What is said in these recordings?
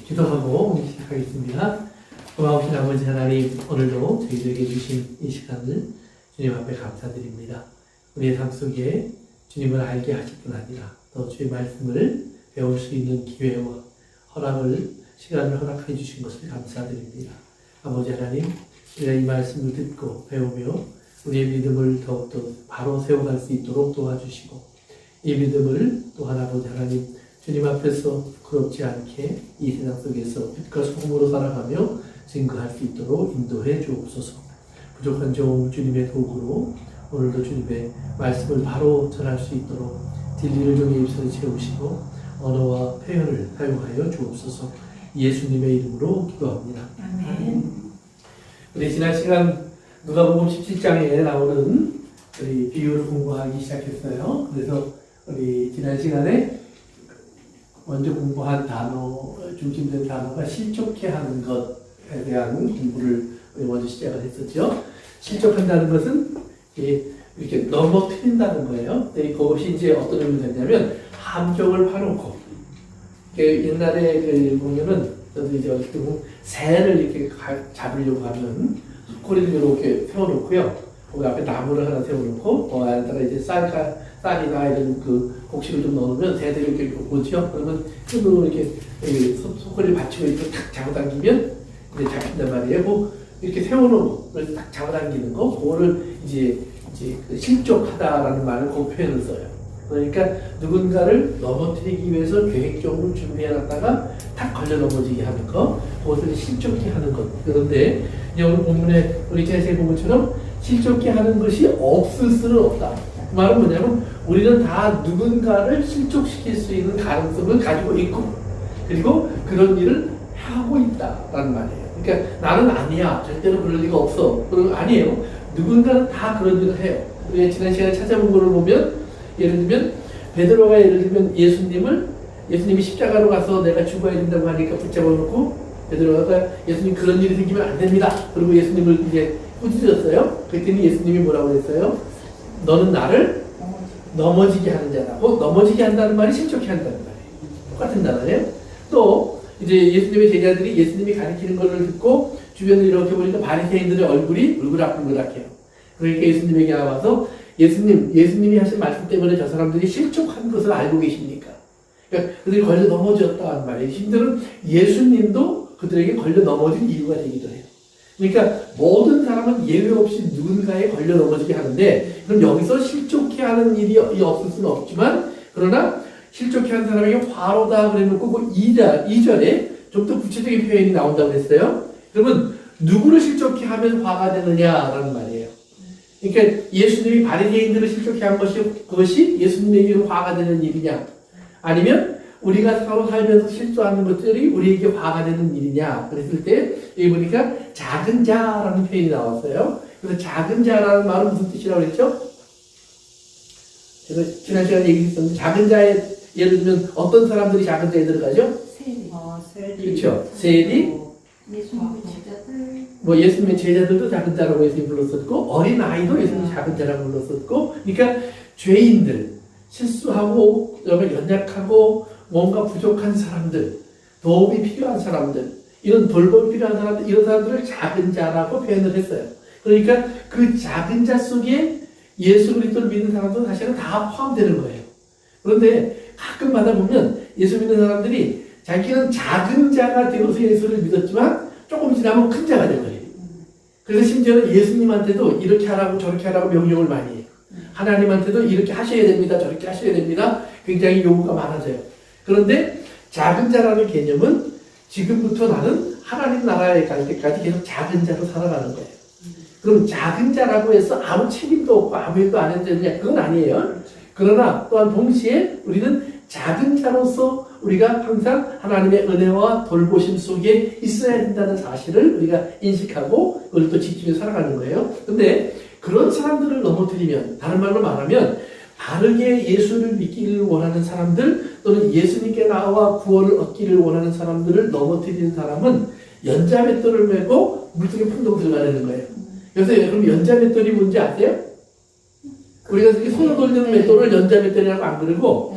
기도하고 시작하겠습니다. 고마우신 아버지 하나님, 오늘도 저희들에게 주신 이 시간을 주님 앞에 감사드립니다. 우리의 삶 속에 주님을 알게 하실 뿐 아니라 또 주의 말씀을 배울 수 있는 기회와 시간을 허락해 주신 것을 감사드립니다. 아버지 하나님, 우리가 이 말씀을 듣고 배우며 우리의 믿음을 더욱더 바로 세워갈 수 있도록 도와주시고, 이 믿음을 또한 아버지 하나님, 주님 앞에서 부끄럽지 않게 이 세상 속에서 빛과 소금으로 살아가며 증거할 수 있도록 인도해 주옵소서. 부족한 종 주님의 도구로 오늘도 주님의 말씀을 바로 전할 수 있도록 진리를 종의 입술에 채우시고 언어와 표현을 사용하여 주옵소서. 예수님의 이름으로 기도합니다. 아멘. 우리 지난 시간 누가복음 17장에 나오는 우리 비유를 공부하기 시작했어요. 그래서 우리 지난 시간에 먼저 공부한 단어, 중심된 단어가 실족해 하는 것에 대한 공부를 먼저 시작을 했었죠. 실족한다는 것은 이렇게 넘어뜨린다는 거예요. 그것이 이제 어떤 의미가 되냐면 함정을 파놓고, 옛날에 보면은 저도 이제 어떻게 보면 새를 이렇게 잡으려고 하면 소쿠리를 이렇게 세워놓고요. 거기 앞에 나무를 하나 세워놓고 안에다가 이제 쌀이나 이런 곡식을 좀 넣으면 새들이 이렇게 오죠. 그러면 끈으로 이렇게 소쿠리를 받치고 이렇게 탁 잡아당기면 이제 잡힌단 말이에요. 이렇게 세워놓고 딱 잡아당기는 거, 그거를 이제 실족하다라는 말을 그 표현을 써요. 그러니까 누군가를 넘어뜨리기 위해서 계획적으로 준비해놨다가 탁 걸려 넘어지게 하는 거, 그것을 실족해 하는 것. 그런데 오늘 본문에 우리 제세 본문처럼 실족해 하는 것이 없을 수는 없다. 그 말은 뭐냐면 우리는 다 누군가를 실족시킬 수 있는 가능성을 가지고 있고, 그리고 그런 일을 하고 있다라는 말이에요. 그러니까 나는 아니야, 절대로 그럴 리가 없어, 그런 거 아니에요. 누군가는 다 그런 일을 해요. 우리가 지난 시간에 찾아본 거를 보면, 예를 들면 베드로가 예수님이 십자가로 가서 내가 죽어야 된다고 하니까 붙잡아 놓고 베드로가 예수님 그런 일이 생기면 안 됩니다. 그리고 예수님을 이제 꾸짖었어요. 그랬더니 예수님이 뭐라고 했어요? 너는 나를 넘어지게 하는 자라고. 넘어지게 한다는 말이 실족해 한다는 말이에요. 똑같은 단어예요. 또 이제 예수님의 제자들이 예수님이 가르치는 것을 듣고 주변을 이렇게 보니까 바리새인들의 얼굴이 울그락불그락해요. 그러니까 예수님에게 나와서 예수님이 하신 말씀 때문에 저 사람들이 실족한 것을 알고 계십니까? 그러니까 그들이 걸려 넘어졌다는 말이에요. 심지어는 예수님도 그들에게 걸려 넘어질 이유가 되기도 해요. 그러니까 모든 사람은 예외 없이 누군가에 걸려 넘어지게 하는데, 그럼 여기서 실족해 하는 일이 없을 수는 없지만, 그러나 실족해 하는 사람에게 화로다 그래놓고 그 2절에 좀 더 구체적인 표현이 나온다고 했어요. 그러면 누구를 실족해 하면 화가 되느냐라는 말이에요. 그러니까 예수님이 바리새인들을 실족해 한 그것이 예수님에게 화가 되는 일이냐, 아니면 우리가 서로 살면서 실수하는 것들이 우리에게 화가 되는 일이냐, 그랬을 때 여기 보니까 작은 자라는 표현이 나왔어요. 그래서 작은 자라는 말은 무슨 뜻이라고 그랬죠? 제가 지난 시간에 얘기했었는데, 작은 자에 예를 들면 어떤 사람들이 작은 자에 들어가죠? 세리. 그렇죠. 세리. 예수님의 제자들도 작은 자라고 예수님 불렀었고, 어린 아이도 예수님 작은 자라고 불렀었고, 그러니까 죄인들, 실수하고 연약하고 뭔가 부족한 사람들, 도움이 필요한 사람들, 이런 돌봄이 필요한 사람들, 이런 사람들을 작은 자라고 표현을 했어요. 그러니까 그 작은 자 속에 예수 그리스도를 믿는 사람들은 사실은 다 포함되는 거예요. 그런데 가끔마다 보면 예수 믿는 사람들이 자기는 작은 자가 되어서 예수를 믿었지만 조금 지나면 큰 자가 되거든요. 그래서 심지어는 예수님한테도 이렇게 하라고 저렇게 하라고 명령을 많이 해요. 하나님한테도 이렇게 하셔야 됩니다, 저렇게 하셔야 됩니다. 굉장히 요구가 많아져요. 그런데 작은 자라는 개념은 지금부터 나는 하나님 나라에 갈 때까지 계속 작은 자로 살아가는 거예요. 그럼 작은 자라고 해서 아무 책임도 없고 아무 일도 안 해도 되느냐? 그건 아니에요. 그러나 또한 동시에 우리는 작은 자로서 우리가 항상 하나님의 은혜와 돌보심 속에 있어야 된다는 사실을 우리가 인식하고 그걸 또 지키며 살아가는 거예요. 근데 그런 사람들을 넘어뜨리면, 다른 말로 말하면 바르게 예수를 믿기를 원하는 사람들, 또는 예수님께 나와 구원을 얻기를 원하는 사람들을 넘어뜨리는 사람은 연자맷돌을 메고 물속에 풍덩 들어가는 거예요. 그래서 그럼 연자맷돌이 뭔지 아세요? 우리가 손으로 돌리는 맷돌을 연자맷돌이라고 안 그러고,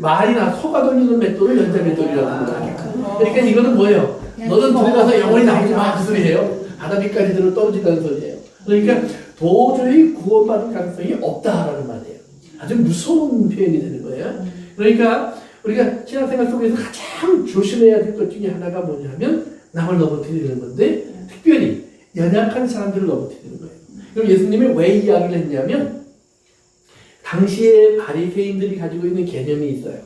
말이나 소가 돌리는 맷돌을 연자맷돌이라고 그러거든요. 그러니까 이거는 뭐예요? 너는 들어가서 영원히 나오지 마. 그 어. 소리예요. 바다 밑까지 들어 떨어진다는 소리예요. 그러니까 도저히 구원받을 가능성이 없다라는 말이에요. 아주 무서운 표현이 되는 거예요. 그러니까 우리가 신앙생활 속에서 가장 조심해야 될 것 중에 하나가 뭐냐면 남을 넘어뜨리는 건데 특별히 연약한 사람들을 넘어뜨리는 거예요. 그럼 예수님이 왜 이야기를 했냐면 당시에 바리새인들이 가지고 있는 개념이 있어요.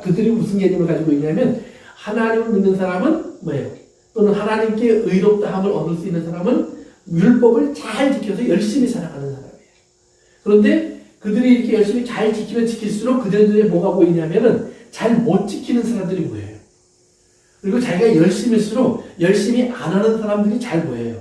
그들이 무슨 개념을 가지고 있냐면 하나님을 믿는 사람은 뭐예요? 또는 하나님께 의롭다함을 얻을 수 있는 사람은 율법을 잘 지켜서 열심히 살아가는 사람이에요. 그런데 그들이 이렇게 열심히 잘 지키면 지킬수록 그들 눈에 뭐가 보이냐면은 잘 못 지키는 사람들이 보여요. 그리고 자기가 열심일수록 열심히 안 하는 사람들이 잘 보여요.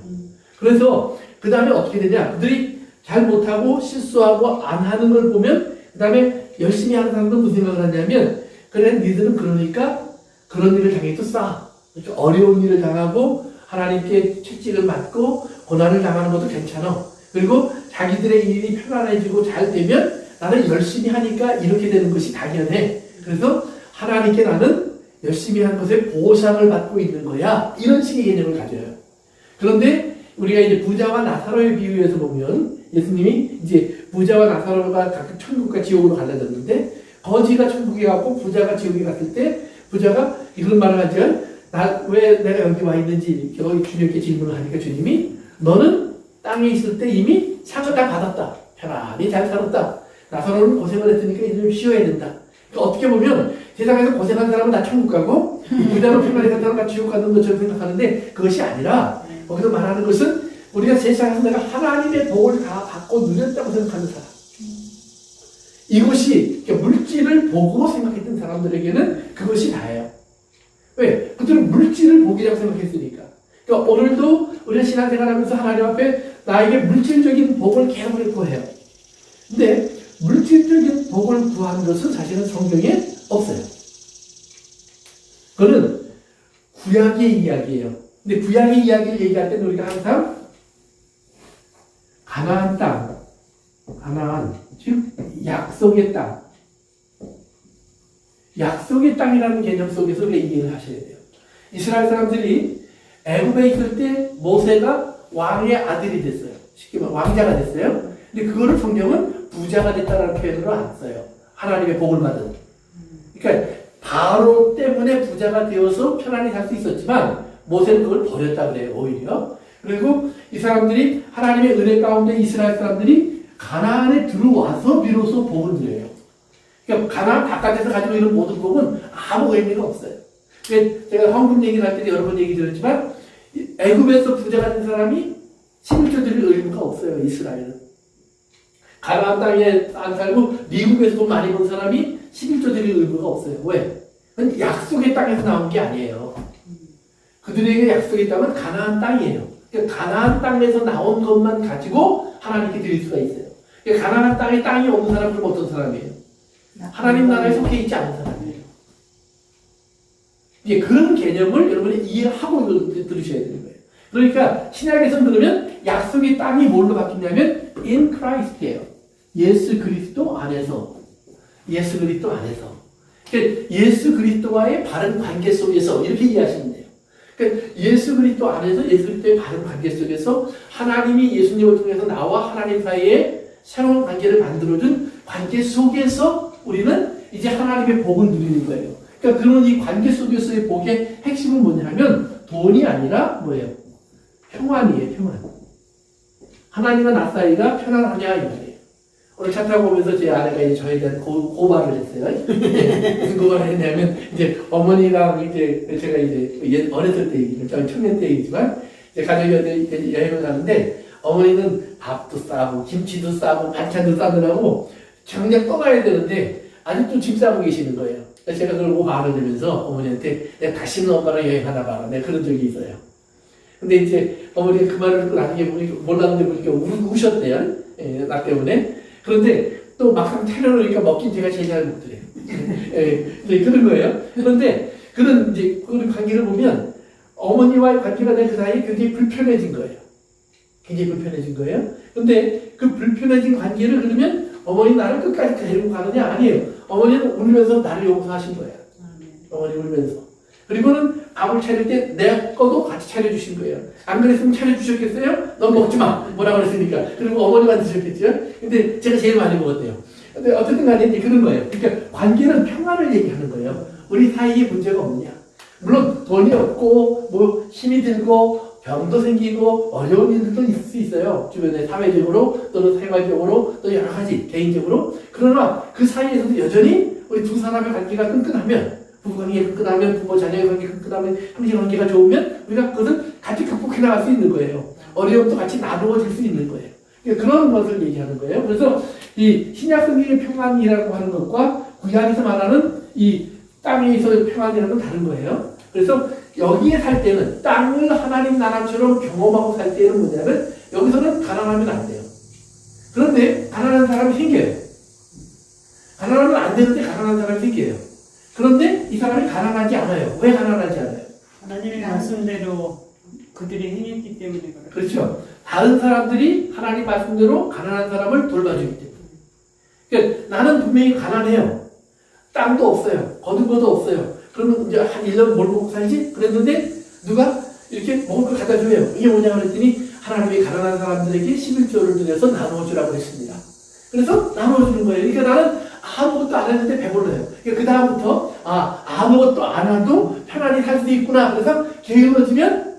그래서 그 다음에 어떻게 되냐? 그들이 잘 못하고 실수하고 안 하는 걸 보면 그 다음에 열심히 하는 사람들은 무슨 생각을 하냐면 그래 니들은 그러니까 그런 일을 당해도 싸. 이렇게 어려운 일을 당하고 하나님께 채찍을 맞고 고난을 당하는 것도 괜찮아. 그리고 자기들의 일이 편안해지고 잘 되면 나는 열심히 하니까 이렇게 되는 것이 당연해. 그래서 하나님께 나는 열심히 한 것에 보상을 받고 있는 거야. 이런 식의 개념을 가져요. 그런데 우리가 이제 부자와 나사로의 비유에서 보면 예수님이 이제 부자와 나사로가 각각 천국과 지옥으로 갈라졌는데 거지가 천국에 갔고 부자가 지옥에 갔을 때 부자가 이런 말을 하죠. 왜 내가 여기 와 있는지 주님께 질문을 하니까 주님이 너는 땅에 있을 때 이미 상을 다 받았다. 편안히 잘 살았다. 나사로는 고생을 했으니까 이제 좀 쉬어야 된다. 그러니까 어떻게 보면 세상에서 고생한 사람은 다 천국 가고 부자로 편안히 산 사람은 다 지옥 가는 것처럼 생각하는데 그것이 아니라 거기서 말하는 것은 우리가 세상에서 내가 하나님의 복을 다 받고 누렸다고 생각하는 사람. 이것이 물질을 복으로 생각했던 사람들에게는 그것이 다예요. 왜? 그들은 물질을 복이라고 생각했으니까. 그러니까 오늘도 우리가 신앙생활하면서 하나님 앞에 나에게 물질적인 복을 계속 구해요. 근데 물질적인 복을 구하는 것은 사실은 성경에 없어요. 그거는 구약의 이야기예요. 근데 구약의 이야기를 얘기할 때는 우리가 항상 가나안 땅, 가나안, 즉 약속의 땅, 약속의 땅이라는 개념 속에서 우리가 이해를 하셔야 돼요. 이스라엘 사람들이 애굽에 있을 때 모세가 왕의 아들이 됐어요. 쉽게 말하면 왕자가 됐어요. 근데 그거를 성경은 부자가 됐다는 표현으로 안 써요. 하나님의 복을 받은. 그러니까 바로 때문에 부자가 되어서 편안히 살 수 있었지만 모세는 그걸 버렸다 그래요. 오히려. 그리고 이 사람들이 하나님의 은혜 가운데 이스라엘 사람들이 가나안에 들어와서 비로소 복을 누려요. 그러니까 가나안 바깥에서 가지고 있는 모든 복은 아무 의미가 없어요. 제가 황금 얘기를 할 때 여러 번 얘기 드렸지만 애굽에서 부자가 된 사람이 11조 드릴 의무가 없어요. 이스라엘은. 가나안 땅에 안 살고 미국에서 돈 많이 번 사람이 11조 드릴 의무가 없어요. 왜? 그건 약속의 땅에서 나온 게 아니에요. 그들에게 약속의 땅은 가나안 땅이에요. 그러니까 가나안 땅에서 나온 것만 가지고 하나님께 드릴 수가 있어요. 그러니까 가나안 땅에 땅이 없는 사람은 어떤 사람이에요? 하나님 나라에 속해 있지 않은 사람이에요. 이제 그런 개념을 여러분이 이해하고 들으셔야 되는 거예요. 그러니까 신약에서는 그러면 약속의 땅이 뭘로 바뀌냐면 in Christ예요. 예수 그리스도 안에서. 예수 그리스도 안에서. 그러니까 예수 그리스도와의 바른 관계 속에서 이렇게 이해하시면 돼요. 그러니까 예수 그리스도 안에서 예수 그리스도의 바른 관계 속에서 하나님이 예수님을 통해서 나와 하나님 사이에 새로운 관계를 만들어준 관계 속에서 우리는 이제 하나님의 복을 누리는 거예요. 그러니까 그런 이 관계 속에서의 복의 핵심은 뭐냐면 돈이 아니라 뭐예요? 평안이에요. 평안. 하나님과 나 사이가 편안하냐 이 말이에요. 오늘 차 타고 오면서 제 아내가 이제 저에 대한 고발을 했어요. 무슨 고발을 했냐면 이제 어머니랑 이제 제가 이제 어렸을 때 얘기를 저는 청년 때 얘기지만 이제 가족이 여행을 가는데 어머니는 밥도 싸고 김치도 싸고 반찬도 싸느라고 정작 떠나야 되는데 아직도 짐 싸고 계시는 거예요. 그래서 제가 그걸 화를 내면서 어머니한테 내가 다시는 엄마랑 여행하나 봐라. 내가 그런 적이 있어요. 근데 이제 어머니가 그 말을 듣고 나중에 보니까 몰랐는데 보니까 우셨대요. 예, 나 때문에. 그런데 또 막상 차려놓으니까 먹긴 제가 제일 잘 먹더래요. 예, 그런 거예요. 그런데 그런 이제 그런 관계를 보면 어머니와의 관계가 내 그 사이에 굉장히 불편해진 거예요. 굉장히 불편해진 거예요. 근데 그 불편해진 관계를 그러면 어머니 나를 끝까지 데리고 가느냐? 아니에요. 어머니는 울면서 나를 용서하신 거예요. 어머니 울면서. 그리고는 밥을 차릴 때 내 거도 같이 차려주신 거예요. 안 그랬으면 차려주셨겠어요? 넌 먹지 마. 뭐라 그랬으니까. 그리고 어머니만 드셨겠죠? 근데 제가 제일 많이 먹었대요. 근데 어쨌든 간에 이제 그런 거예요. 그러니까 관계는 평화를 얘기하는 거예요. 우리 사이에 문제가 없느냐. 물론 돈이 없고 뭐 힘이 들고 병도 생기고 어려운 일들도 있을 수 있어요. 주변에 사회적으로 또는 생활적으로 또 여러 가지 개인적으로. 그러나 그 사이에서도 여전히 우리 두 사람의 관계가 끈끈하면, 부부관계가 끈끈하면, 부모 자녀의 관계가 끈끈하면, 형제관계가 좋으면 우리가 그것을 같이 극복해 나갈 수 있는 거예요. 어려움도 같이 나누어질 수 있는 거예요. 그러니까 그런 것을 얘기하는 거예요. 그래서 이 신약 성경의 평안이라고 하는 것과 구약에서 말하는 이 땅에서의 평안이라는 건 다른 거예요. 그래서 여기에 살 때는 땅을 하나님 나라처럼 경험하고 살 때는 뭐냐면 여기서는 가난하면 안 돼요. 그런데 가난한 사람이 생겨요. 가난하면 안 되는데 가난한 사람이 생겨요. 그런데 이 사람이 가난하지 않아요. 왜 가난하지 않아요? 하나님의 말씀대로 그들이 행했기 때문에 그래요. 그렇죠. 다른 사람들이 하나님 말씀대로 가난한 사람을 돌봐주기 때문에. 그러니까 나는 분명히 가난해요. 땅도 없어요. 거둔 것도 없어요. 그러면 이제 한 1년 뭘 먹고 살지? 그랬는데 누가 이렇게 먹을 걸 갖다 줘요. 이게 뭐냐 그랬더니 하나님이 가난한 사람들에게 11조를 들여서 나누어주라고 했습니다. 그래서 나누어주는 거예요. 그러니까 나는 아무것도 안 했는데 배불러요. 그러니까 그 다음부터 아무것도 안 해도 편안히 살 수 있구나. 그래서 게을러지면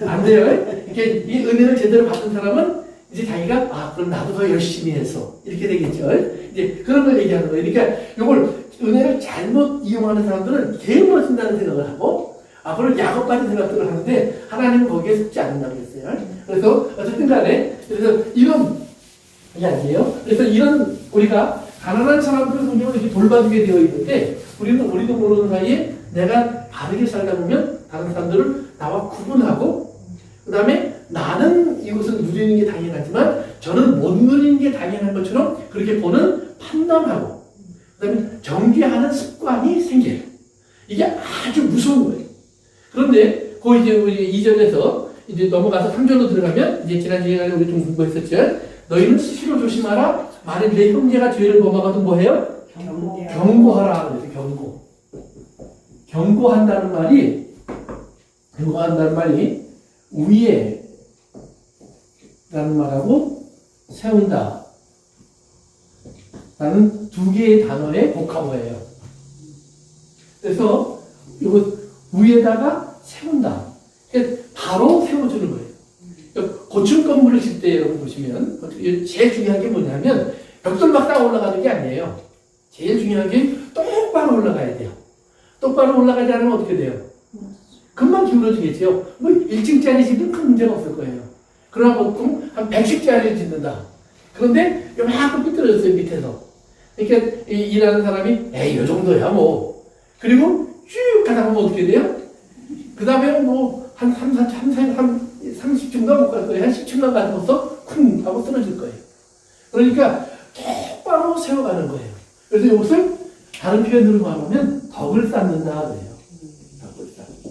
안 돼요. 이렇게 이 은혜를 제대로 받은 사람은 이제 자기가 그럼 나도 더 열심히 해서 이렇게 되겠죠. 이제 그런 걸 얘기하는 거예요. 그러니까 이걸 은혜를 잘못 이용하는 사람들은 게을러진다는 생각을 하고 그걸 야곱같은 생각들을 하는데 하나님은 거기에 속지 않는다고 했어요. 그래서 어쨌든 간에 그래서 이런 이야기예요. 그래서 이런 우리가 가난한 사람들을 성경을 이렇게 돌봐주게 되어 있는데 우리도 모르는 사이에 내가 바르게 살다 보면 다른 사람들을 나와 구분하고 그 다음에 나는 이것을 누리는 게 당연하지만 저는 못 누리는 게 당연한 것처럼 그렇게 보는 판단하고 그 다음에 정죄하는 습관이 생겨요. 이게 아주 무서운 거예요. 그런데 그 이제 우리 2절에서 이제 넘어가서 3절로 들어가면 이제 지난 시간에 우리 좀 공부했었죠. 너희는 스스로 조심하라. 만일 내 형제가 죄를 범하거든 뭐해요? 경고하라. 그래서 경고한다는 말이 위에 라는 말하고 세운다 라는 두 개의 단어의 복합어예요. 그래서 이거 위에다가 세운다. 바로 세워주는 거예요. 고층 건물을 질 때 여러분 보시면 제일 중요한 게 뭐냐면 벽돌 막 쌓아 올라가는 게 아니에요. 제일 중요한 게 똑바로 올라가야 돼요. 똑바로 올라가지 않으면 어떻게 돼요? 금방 기울어지겠죠. 뭐 1층짜리 집은 큰 문제가 없을 거예요. 그러나 보통 한 110짜리를 짓는다. 그런데 요만큼 삐뚤어졌어요, 밑에서. 그러니까 일하는 사람이 요 정도야 뭐. 그리고 쭉 가다 보면 어떻게 돼요? 그 다음에 뭐 한 30층도 못 갈 거예요. 한 10층만 가서 쿵 하고 쓰러질 거예요. 그러니까 똑바로 세워가는 거예요. 그래서 이것을 다른 표현으로 말하면 덕을 쌓는다 그래요. 덕을 쌓는다.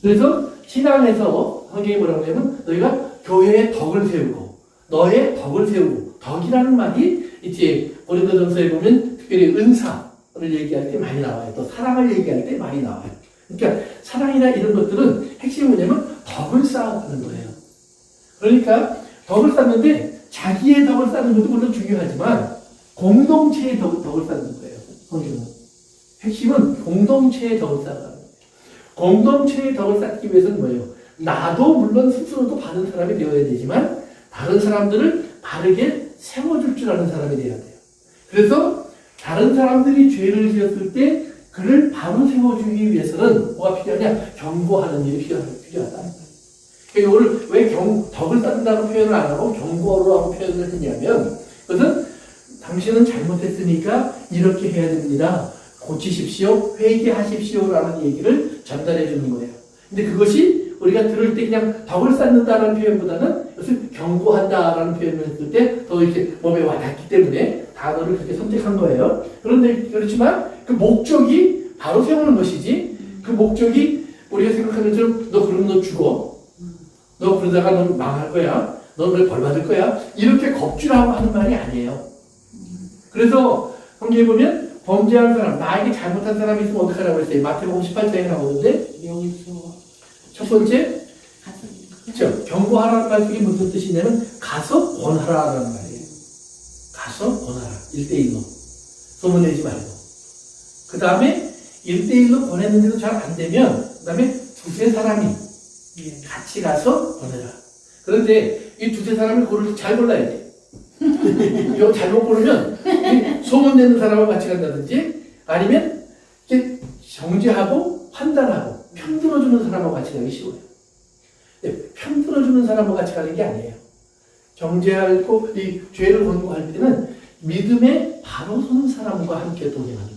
그래서 신앙에서 성경이 뭐라고 하냐면 너희가 교회의 덕을 세우고 너의 덕을 세우고 덕이라는 말이 이제 고린도전서에 보면 특별히 은사를 얘기할 때 많이 나와요. 또 사랑을 얘기할 때 많이 나와요. 그러니까 사랑이나 이런 것들은 핵심이 뭐냐면 덕을 쌓아가는 거예요. 그러니까 덕을 쌓는데 자기의 덕을 쌓는 것도 물론 중요하지만 공동체의 덕을 쌓는 거예요. 성경은. 핵심은 공동체의 덕을 쌓아가는 거예요. 공동체의 덕을 쌓기 위해서는 뭐예요? 나도 물론 스스로도 바른 사람이 되어야 되지만 다른 사람들을 바르게 세워줄 줄 아는 사람이 되어야 돼요. 그래서 다른 사람들이 죄를 지었을 때 그를 바로 세워주기 위해서는 뭐가 필요하냐? 경고하는 일이 필요하다. 그러니까 이거를 왜 덕을 쌓는다는 표현을 안 하고 경고로 하고 표현을 했냐면 그것은 당신은 잘못했으니까 이렇게 해야 됩니다. 고치십시오. 회개하십시오라는 얘기를 전달해 주는 거예요. 근데 그것이 우리가 들을 때 그냥 덕을 쌓는다는 표현보다는 그것을 경고한다라는 표현을 했을 때 더 이렇게 몸에 와닿기 때문에 단어를 그렇게 선택한 거예요. 그런데 그렇지만 그 목적이 바로 세우는 것이지 그 목적이 우리가 생각하는 것처럼 너 그러면 너 죽어. 너 그러다가 너 망할 거야. 너 벌 받을 거야. 이렇게 겁주라고 하는 말이 아니에요. 그래서 성경에 보면 범죄한 사람, 나에게 잘못한 사람이 있으면 어떡하라고 했어요? 마태복음 18장에 나오는데 용서. 첫 번째 가서. 그렇죠. 경고하라는 말씀이 무슨 뜻이냐면 가서 권하라는 말이에요. 가서 권하라. 1대1로. 소문내지 말고. 그 다음에 1대1로 권했는데도 잘 안 되면 그 다음에 두세 사람이 같이 가서 권해라. 그런데 이 두세 사람을 잘 골라야 돼. 이거 잘못 고르면 소문내는 사람하고 같이 간다든지 아니면 이렇게 정죄하고 판단하고 편들어주는 사람하고 같이 가기 쉬워요. 편들어주는 사람하고 같이 가는 게 아니에요. 정죄하고 이 죄를 권고할 때는 믿음에 바로 서는 사람과 함께 동행하는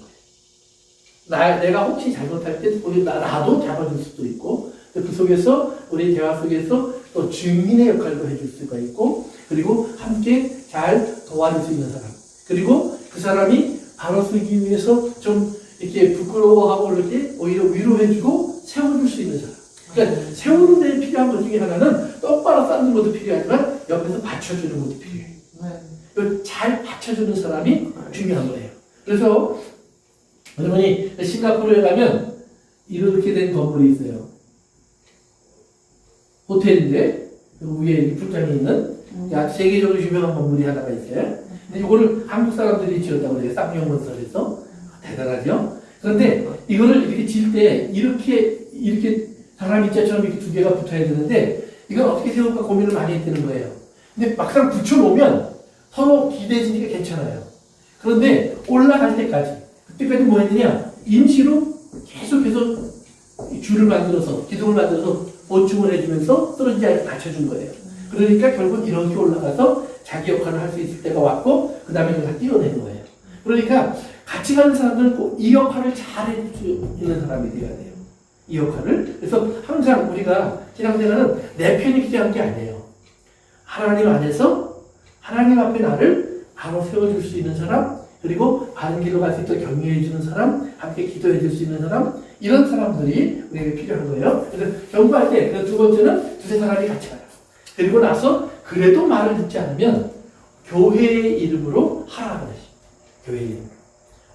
거예요. 내가 혹시 잘못할 때 나도 잡아줄 수도 있고 그 속에서 우리 대화 속에서 또 증인의 역할도 해줄 수가 있고 그리고 함께 잘 도와줄 수 있는 사람 그리고 그 사람이 바로 서기 위해서 좀 이렇게 부끄러워하고 그럴 때 오히려 위로해주고 세워줄 수 있는 사람. 그러니까 세우는 데 필요한 것 중에 하나는 똑바로 쌓는 것도 필요하지만 옆에서 받쳐주는 것도 필요해요. 잘 받쳐주는 사람이 중요한 거예요. 그래서 여러분이 싱가포르에 가면 이렇게 된 건물이 있어요. 호텔인데 위에 풀장이 있는 세계적으로 유명한 건물이 하나가 있어요. 근데 이거를 한국 사람들이 지었다고 그래요. 쌍용건설에서 대단하죠. 그런데 이거를 이렇게 질 때 이렇게 사람 입자처럼 이렇게 두 개가 붙어야 되는데 이걸 어떻게 세울까 고민을 많이 했다는 거예요. 근데 막상 붙여놓으면 서로 기대지니까 괜찮아요. 그런데 올라갈 때까지 그때까지 뭐 했느냐 임시로 계속해서 줄을 만들어서 기둥을 만들어서 보충을 해주면서 쓰러지지 않게 받쳐준 거예요. 그러니까 결국 이렇게 올라가서 자기 역할을 할 수 있을 때가 왔고 그 다음에 그걸 띄워낸 거예요. 그러니까 같이 가는 사람들은 꼭 이 역할을 잘 해줄 수 있는 사람이 되어야 돼요. 이 역할을. 그래서 항상 우리가 신앙생활은 내 편이 필요한 게 아니에요. 하나님 안에서 하나님 앞에 나를 바로 세워줄 수 있는 사람 그리고 바른 길로 갈 수 있도록 격려해 주는 사람 함께 기도해 줄 수 있는 사람 이런 사람들이 우리에게 필요한 거예요. 그래서 경고할 때 두 번째는 두세 사람이 같이 가라. 그리고 나서 그래도 말을 듣지 않으면 교회의 이름으로 하라는 것이 교회의 이름.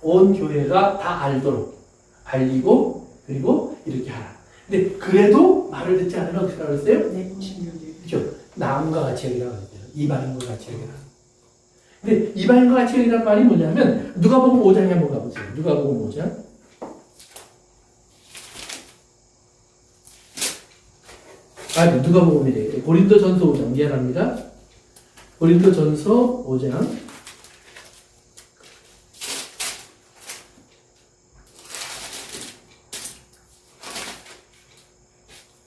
온 교회가 다 알도록 알리고 그리고 이렇게 하라. 근데 그래도 말을 듣지 않으면 어떻게 하라고 했어요? 그렇죠. 남과 같이 여기라고 했어요. 이방인과 같이 여기라. 근데 이방인과 같이 여기라는 말이 뭐냐면 누가복음 5장에 한번 가보세요. 누가복음 5장. 누가복음이래. 고린도전서 5장. 미안합니다. 고린도전서 5장.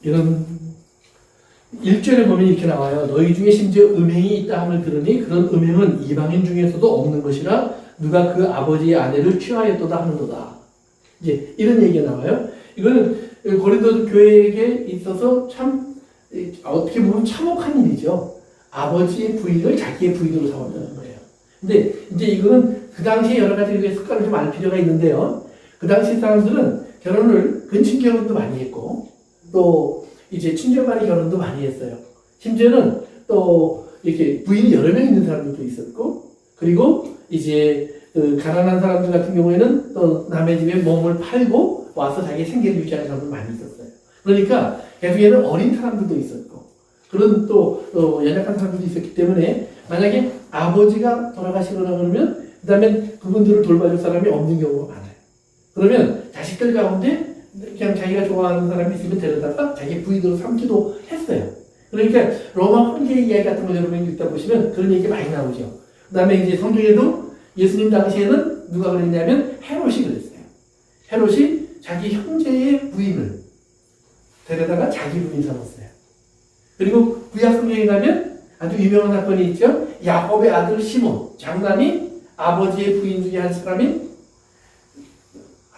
이런 1절에 보면 이렇게 나와요. 너희 중에 심지어 음행이 있다 함을 들으니 그런 음행은 이방인 중에서도 없는 것이라 누가 그 아버지의 아내를 취하였도다 하는도다. 이제 이런 얘기가 나와요. 이거는 고린도 교회에게 있어서 참 어떻게 보면 참혹한 일이죠. 아버지의 부인을 자기의 부인으로 삼았다는 거예요. 근데 이제 이거는 그 당시에 여러 가지 습관을 좀 알 필요가 있는데요. 그 당시 사람들은 결혼을 근친 결혼도 많이 했고 또 이제 친정 간의 결혼도 많이 했어요. 심지어는 또 이렇게 부인이 여러 명 있는 사람들도 있었고 그리고 이제 가난한 사람들 같은 경우에는 또 남의 집에 몸을 팔고 와서 자기 생계를 유지하는 사람도 많이 있었어요. 그러니까 개중에는 어린 사람들도 있었고 그런 또 연약한 사람들도 있었기 때문에 만약에 아버지가 돌아가시거나 그러면 그 다음에 그분들을 돌봐줄 사람이 없는 경우가 많아요. 그러면 자식들 가운데 그냥 자기가 좋아하는 사람이 있으면 데려다가 자기 부인으로 삼기도 했어요. 그러니까 로마 황제 이야기 같은 거 여러분이 읽다 보시면 그런 얘기 많이 나오죠. 그 다음에 이제 성경에도 예수님 당시에는 누가 그랬냐면 헤롯이 그랬어요. 헤롯이 자기 형제의 부인을 데려다가 자기 부인 삼았어요. 그리고 구약 성경에 가면 아주 유명한 사건이 있죠. 야곱의 아들 시몬 장남이 아버지의 부인 중에 한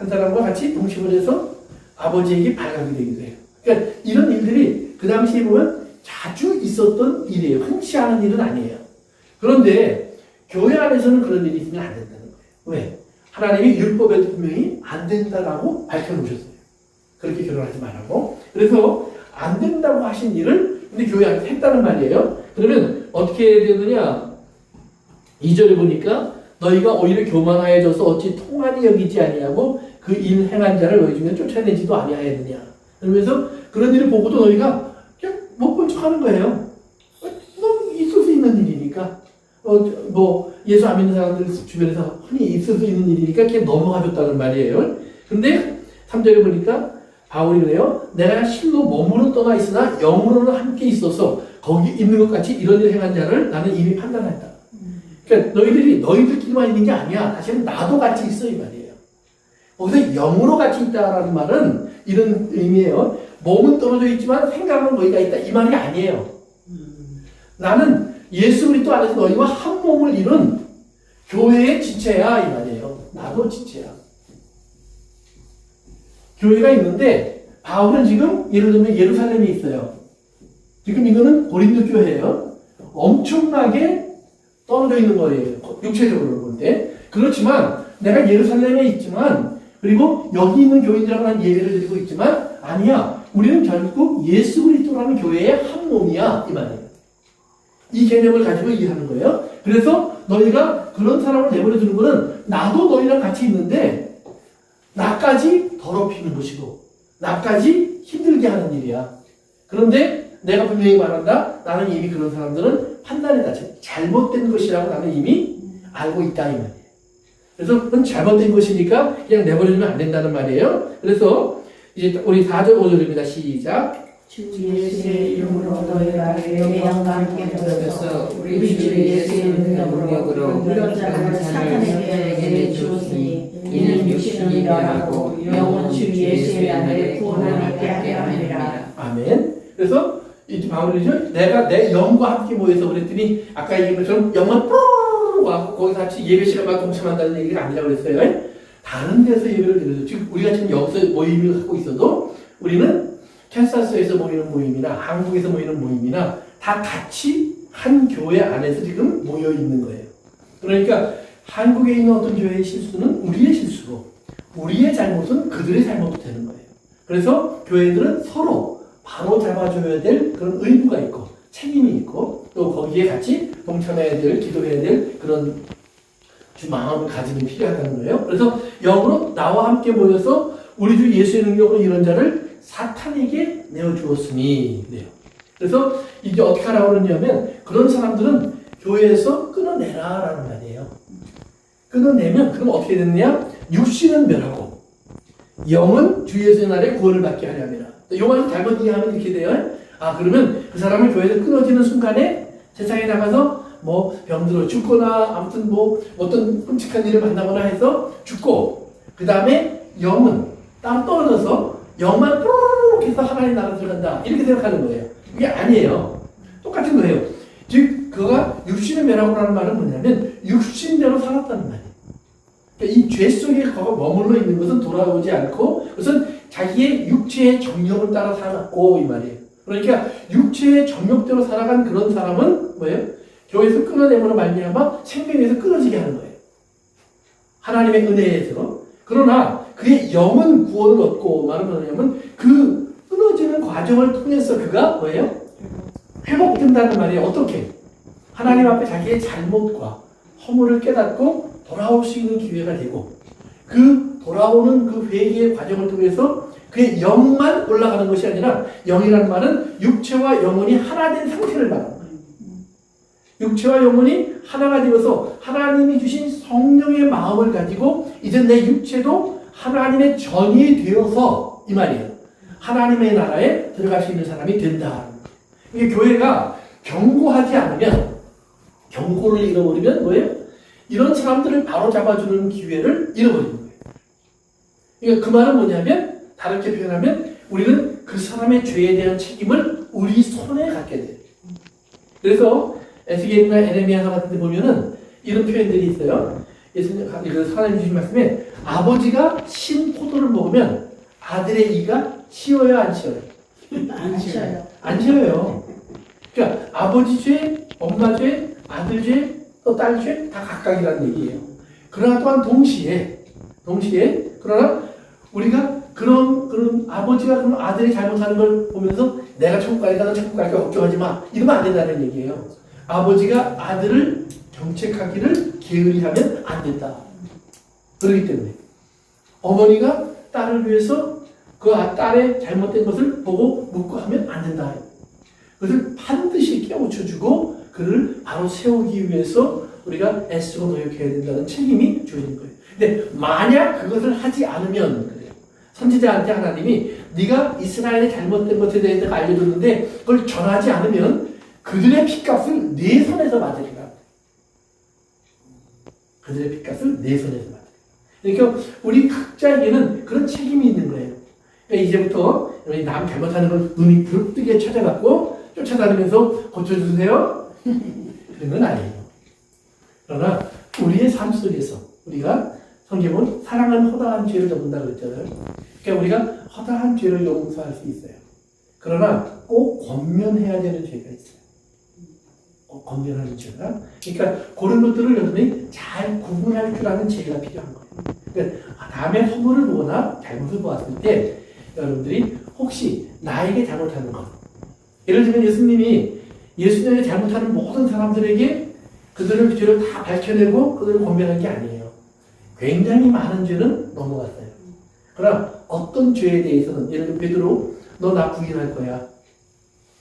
사람과 같이 동침을 해서 아버지에게 발각이 되기도 해요. 그러니까 이런 일들이 그 당시에 보면 자주 있었던 일이에요. 흔치 않은 일은 아니에요. 그런데 교회 안에서는 그런 일이 있으면 안 된다는 거예요. 왜? 하나님이 율법에도 분명히 안 된다라고 밝혀놓으셨어요. 그렇게 결혼하지 말라고. 그래서 안 된다고 하신 일을 근데 교회 안에서 했다는 말이에요. 그러면 어떻게 해야 되느냐? 2절에 보니까 너희가 오히려 교만하여져서 어찌 통한이 여기지 아니하고 그 일 행한 자를 너희 중에 쫓아내지도 아니하였느냐. 그러면서 그런 일을 보고도 너희가 그냥 못 본 척하는 거예요. 뭐 있을 수 있는 일이니까. 뭐 예수 안 믿는 사람들 주변에서 흔히 있을 수 있는 일이니까 그냥 넘어가줬다는 말이에요. 근데 3절에 보니까 바울이 그래요. 내가 실로 몸으로 떠나 있으나 영으로는 함께 있어서 거기 있는 것 같이 이런 일을 행한 자를 나는 이미 판단했다. 그러니까 너희들끼리만 있는 게 아니야. 사실은 나도 같이 있어 이 말이에요. 거기서 영으로 같이 있다라는 말은 이런 의미예요. 몸은 떨어져 있지만 생각은 너희가 있다 이 말이 아니에요. 나는 예수 그리스도 안에서 너희와 한 몸을 이룬 교회의 지체야 이 말이에요. 나도 지체야. 교회가 있는데 바울은 지금 예를 들면 예루살렘에 있어요. 지금 이거는 고린도 교회예요. 엄청나게 떨어져 있는 거예요. 육체적으로 볼 때. 그렇지만 내가 예루살렘에 있지만 그리고 여기 있는 교인들하고 난 예배를 드리고 있지만 아니야. 우리는 결국 예수 그리스도라는 교회의 한 몸이야 이 말이에요. 이 개념을 가지고 이해하는 거예요. 그래서 너희가 그런 사람을 내버려 두는 거는 나도 너희랑 같이 있는데 나까지 더럽히는 것이고 나까지 힘들게 하는 일이야. 그런데 내가 분명히 말한다. 나는 이미 그런 사람들은 판단했다. 잘못된 것이라고 나는 이미 알고 있다 이 말이에요. 그래서 그건 잘못된 것이니까 그냥 내버려두면 안 된다는 말이에요. 그래서 이제 우리 4절 5절입니다. 시작. 주 예수의 이름으로 너희가 예배함과 함께 모여서 우리 주 예수의 능력으로 물러자는 사탄에게 내주었으니 이는 육신은 멸하고 영은 주 예수의 안에 구원을 얻게 하리라. 아멘. 그래서 이제 바울이죠. 내가 내 영과 함께 모여서 그랬더니 아까 얘기한 것처럼 영만 와 거기서 같이 예배 시간만 동참한다는 얘기가 아니라고 그랬어요. 다른 데서 예배를 드려도 지금 우리가 지금 여기서 모임을 하고 있어도 우리는 캔사스에서 모이는 모임이나 한국에서 모이는 모임이나 다 같이 한 교회 안에서 지금 모여 있는 거예요. 그러니까 한국에 있는 어떤 교회의 실수는 우리의 실수로 우리의 잘못은 그들의 잘못도 되는 거예요. 그래서 교회들은 서로 바로 잡아줘야 될 그런 의무가 있고 책임이 있고 또 거기에 같이 동참해야 될 기도해야 될 그런 마음을 가지는 필요하다는 거예요. 그래서 영으로 나와 함께 모여서 우리 주 예수의 능력으로 이런 자를 사탄에게 내어주었으니 네요. 그래서 이게 어떻게 하라고 그러냐면 그런 사람들은 교회에서 끊어내라라는 말이에요. 끊어내면 그럼 어떻게 됐느냐? 육신은 멸하고 영은 주 예수의 날에 구원을 받게 하려 함이라. 이 말을 잘못 이해하면 이렇게 돼요. 아 그러면 그 사람을 교회에서 끊어지는 순간에 세상에 나가서 뭐 병들어 죽거나 아무튼 뭐 어떤 끔찍한 일을 만나거나 해서 죽고 그 다음에 영은 땅 떨어져서 영만 뽀록 해서 하나님 나라 들어간다 이렇게 생각하는 거예요. 그게 아니에요. 똑같은 거예요. 즉 그가 육신을 멸하고라는 말은 뭐냐면 육신대로 살았다는 말이에요. 그러니까 이 죄 속에 그가 머물러 있는 것은 돌아오지 않고 그것은 자기의 육체의 정욕을 따라 살았고 이 말이에요. 그러니까 육체의 정욕대로 살아간 그런 사람은 뭐예요? 교회에서 끊어내므로 말미암아 생명에서 끊어지게 하는 거예요. 하나님의 은혜에서. 그러나 그의 영은 구원을 얻고 말은 뭐냐면 그 끊어지는 과정을 통해서 그가 뭐예요? 회복된다는 말이에요. 어떻게? 하나님 앞에 자기의 잘못과 허물을 깨닫고 돌아올 수 있는 기회가 되고 그 돌아오는 그 회개의 과정을 통해서 그의 영만 올라가는 것이 아니라 영이라는 말은 육체와 영혼이 하나 된 상태를 말하는 거예요. 육체와 영혼이 하나가 되어서 하나님이 주신 성령의 마음을 가지고 이제 내 육체도 하나님의 전이 되어서 이 말이에요. 하나님의 나라에 들어갈 수 있는 사람이 된다. 이게 교회가 경고하지 않으면 경고를 잃어버리면 뭐예요? 이런 사람들을 바로 잡아주는 기회를 잃어버리는 거예요. 그러니까 그 말은 뭐냐면 다르게 표현하면 우리는 그 사람의 죄에 대한 책임을 우리 손에 갖게 돼요. 그래서 에스겔이나 에레미야 같은 데 보면은 이런 표현들이 있어요. 예수님, 하나님 주신 말씀에 아버지가 신 포도를 먹으면 아들의 이가 치워요, 안 치워요? 안 쉬어요. 안 치워요. 그러니까 아버지 죄, 엄마 죄, 아들 죄, 또 딸 죄 다 각각이라는 얘기예요. 그러나 또한 동시에 그러나 우리가 그런 아버지가 그런 아들이 잘못하는 걸 보면서 내가 천국 갈까 너 천국 갈까 걱정하지 마 이러면 안 된다는 얘기예요. 아버지가 아들을 정책하기를 게으리하면 안 된다. 그렇기 때문에 어머니가 딸을 위해서 그 딸의 잘못된 것을 보고 묻고 하면 안 된다. 그것을 반드시 깨우쳐주고 그를 바로 세우기 위해서 우리가 애쓰고 노력해야 된다는 책임이 주어지는 거예요. 근데 만약 그것을 하지 않으면 그래요. 선지자한테 하나님이 네가 이스라엘의 잘못된 것에 대해서 알려줬는데 그걸 전하지 않으면 그들의 핏값을 네 손에서 맞으리라. 그들의 핏값을 네 손에서 맞으리라. 그러니까 우리 각자에게는 그런 책임이 있는 거예요. 그러니까 이제부터 남 잘못하는 걸 눈이 부릅뜨게 찾아갖고 쫓아다니면서 고쳐주세요. 그런 건 아니에요. 그러나 우리의 삶 속에서 우리가 성경은 사랑은 허다한 죄를 접는다 그랬잖아요. 그러니까 우리가 허다한 죄를 용서할 수 있어요. 그러나 꼭 권면해야 되는 죄가 있어요. 꼭 권면하는 죄가. 그러니까 그런 것들을 여러분이 잘 구분할 줄 아는 죄가 필요한 거예요. 그러니까 다음에 허물을 보거나 잘못을 보았을 때 여러분들이 혹시 나에게 잘못하는 것, 예를 들면 예수님이 잘못하는 모든 사람들에게 그들의 죄를 다 밝혀내고 그들을 권면한 게 아니에요. 굉장히 많은 죄는 넘어갔어요. 그러나 어떤 죄에 대해서는 예를 들면 베드로 너 나 부인할 거야.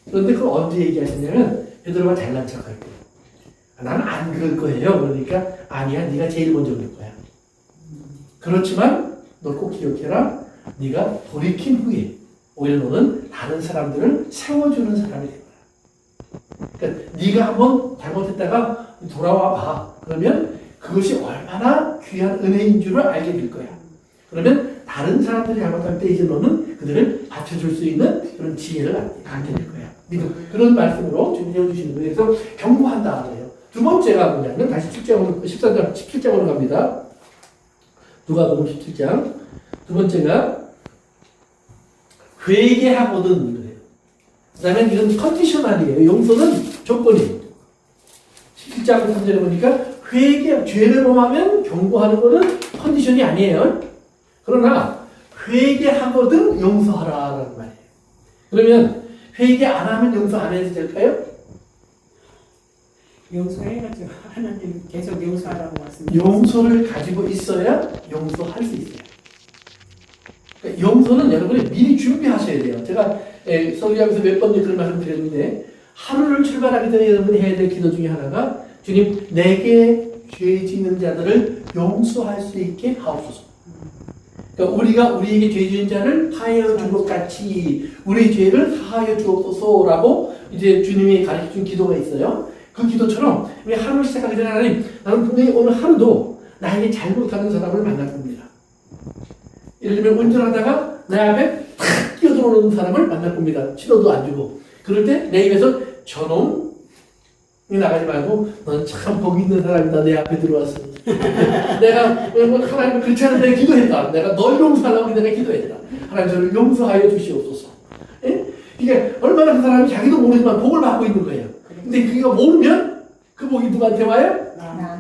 그런데 그걸 언제 얘기하셨냐면 베드로가 잘난 척할 때 나는 안 그럴 거예요. 그러니까 아니야 네가 제일 먼저 그럴 거야. 그렇지만 너 꼭 기억해라. 네가 돌이킨 후에 오히려 너는 다른 사람들을 세워주는 사람이 될 거야. 그러니까 네가 한번 잘못했다가 돌아와 봐. 그러면 그것이 얼마나 귀한 은혜인 줄을 알게 될 거야. 그러면 다른 사람들이 잘못할 때 이제 너는 그들을 받쳐줄 수 있는 그런 지혜를 갖게 될 거야. 믿음. 그런 말씀으로 준비해 주시는 거예요. 그래서 경고한다 그래요. 두 번째가 뭐냐면 다시 17장으로 갑니다. 누가복음 17장. 두 번째가 회개하거든 그래요. 그 다음에 이건 컨디셔널이에요. 용서는 조건이에요. 17장 3절에 보니까 죄를 범하면 경고하는 것은 컨디션이 아니에요. 그러나 회개하거든 용서하라라는 말이에요. 그러면 회개 안 하면 용서 안 해도 될까요? 용서해야죠. 하나님 계속 용서하라고 말씀하셨어요. 용서를 가지고 있어야 용서할 수 있어요. 그러니까 용서는 여러분이 미리 준비하셔야 돼요. 제가 설교하면서 몇 번 그런 말씀 드렸는데 하루를 출발하기 전에 여러분이 해야 될 기도 중에 하나가 주님 내게 죄 짓는 자들을 용서할 수 있게 하옵소서. 그러니까 우리에게 죄 지은 자를 사하여 준 것 같이 우리 죄를 사하여 주옵소서라고 이제 주님이 가르쳐준 기도가 있어요. 그 기도처럼 우리 하루를 시작하기 전에 하나님 나는 분명히 오늘 하루도 나에게 잘못하는 사람을 만날 겁니다. 예를 들면 운전하다가 내 앞에 탁 끼어들어오는 사람을 만날 겁니다. 신호도 안 주고. 그럴 때 내 입에서 저놈이 나가지 말고 넌 참 복 있는 사람이다. 내 앞에 들어왔어. 내가 하나님을 그렇지 않은데 기도했다. 내가 널 용서하려고 내가 기도했다. 하나님 저를 용서하여 주시옵소서. 예? 이게 얼마나 그 사람이 자기도 모르지만 복을 받고 있는 거예요. 근데 그가 모르면 그 복이 누구한테 와요?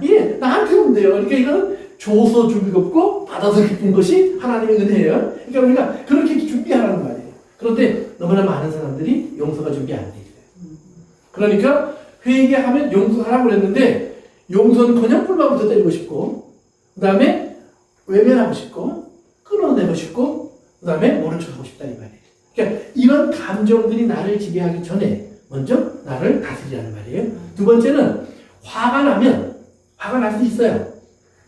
예, 나한테 온대요. 그러니까 이거는 줘서 주기 없고 받아서 기쁜 것이 하나님의 은혜예요. 그러니까 우리가 그렇게 준비하라는 말이에요. 그런데 너무나 많은 사람들이 용서가 준비 안 돼 있어요. 그러니까 회개하면 용서하라고 그랬는데 용서는 뿔마부터 때리고 싶고 그 다음에 외면하고 싶고 끊어내고 싶고 그 다음에 모른 척하고 싶다 이 말이에요. 그러니까 이런 감정들이 나를 지배하기 전에 먼저 나를 다스리라는 말이에요. 두 번째는 화가 날 수 있어요.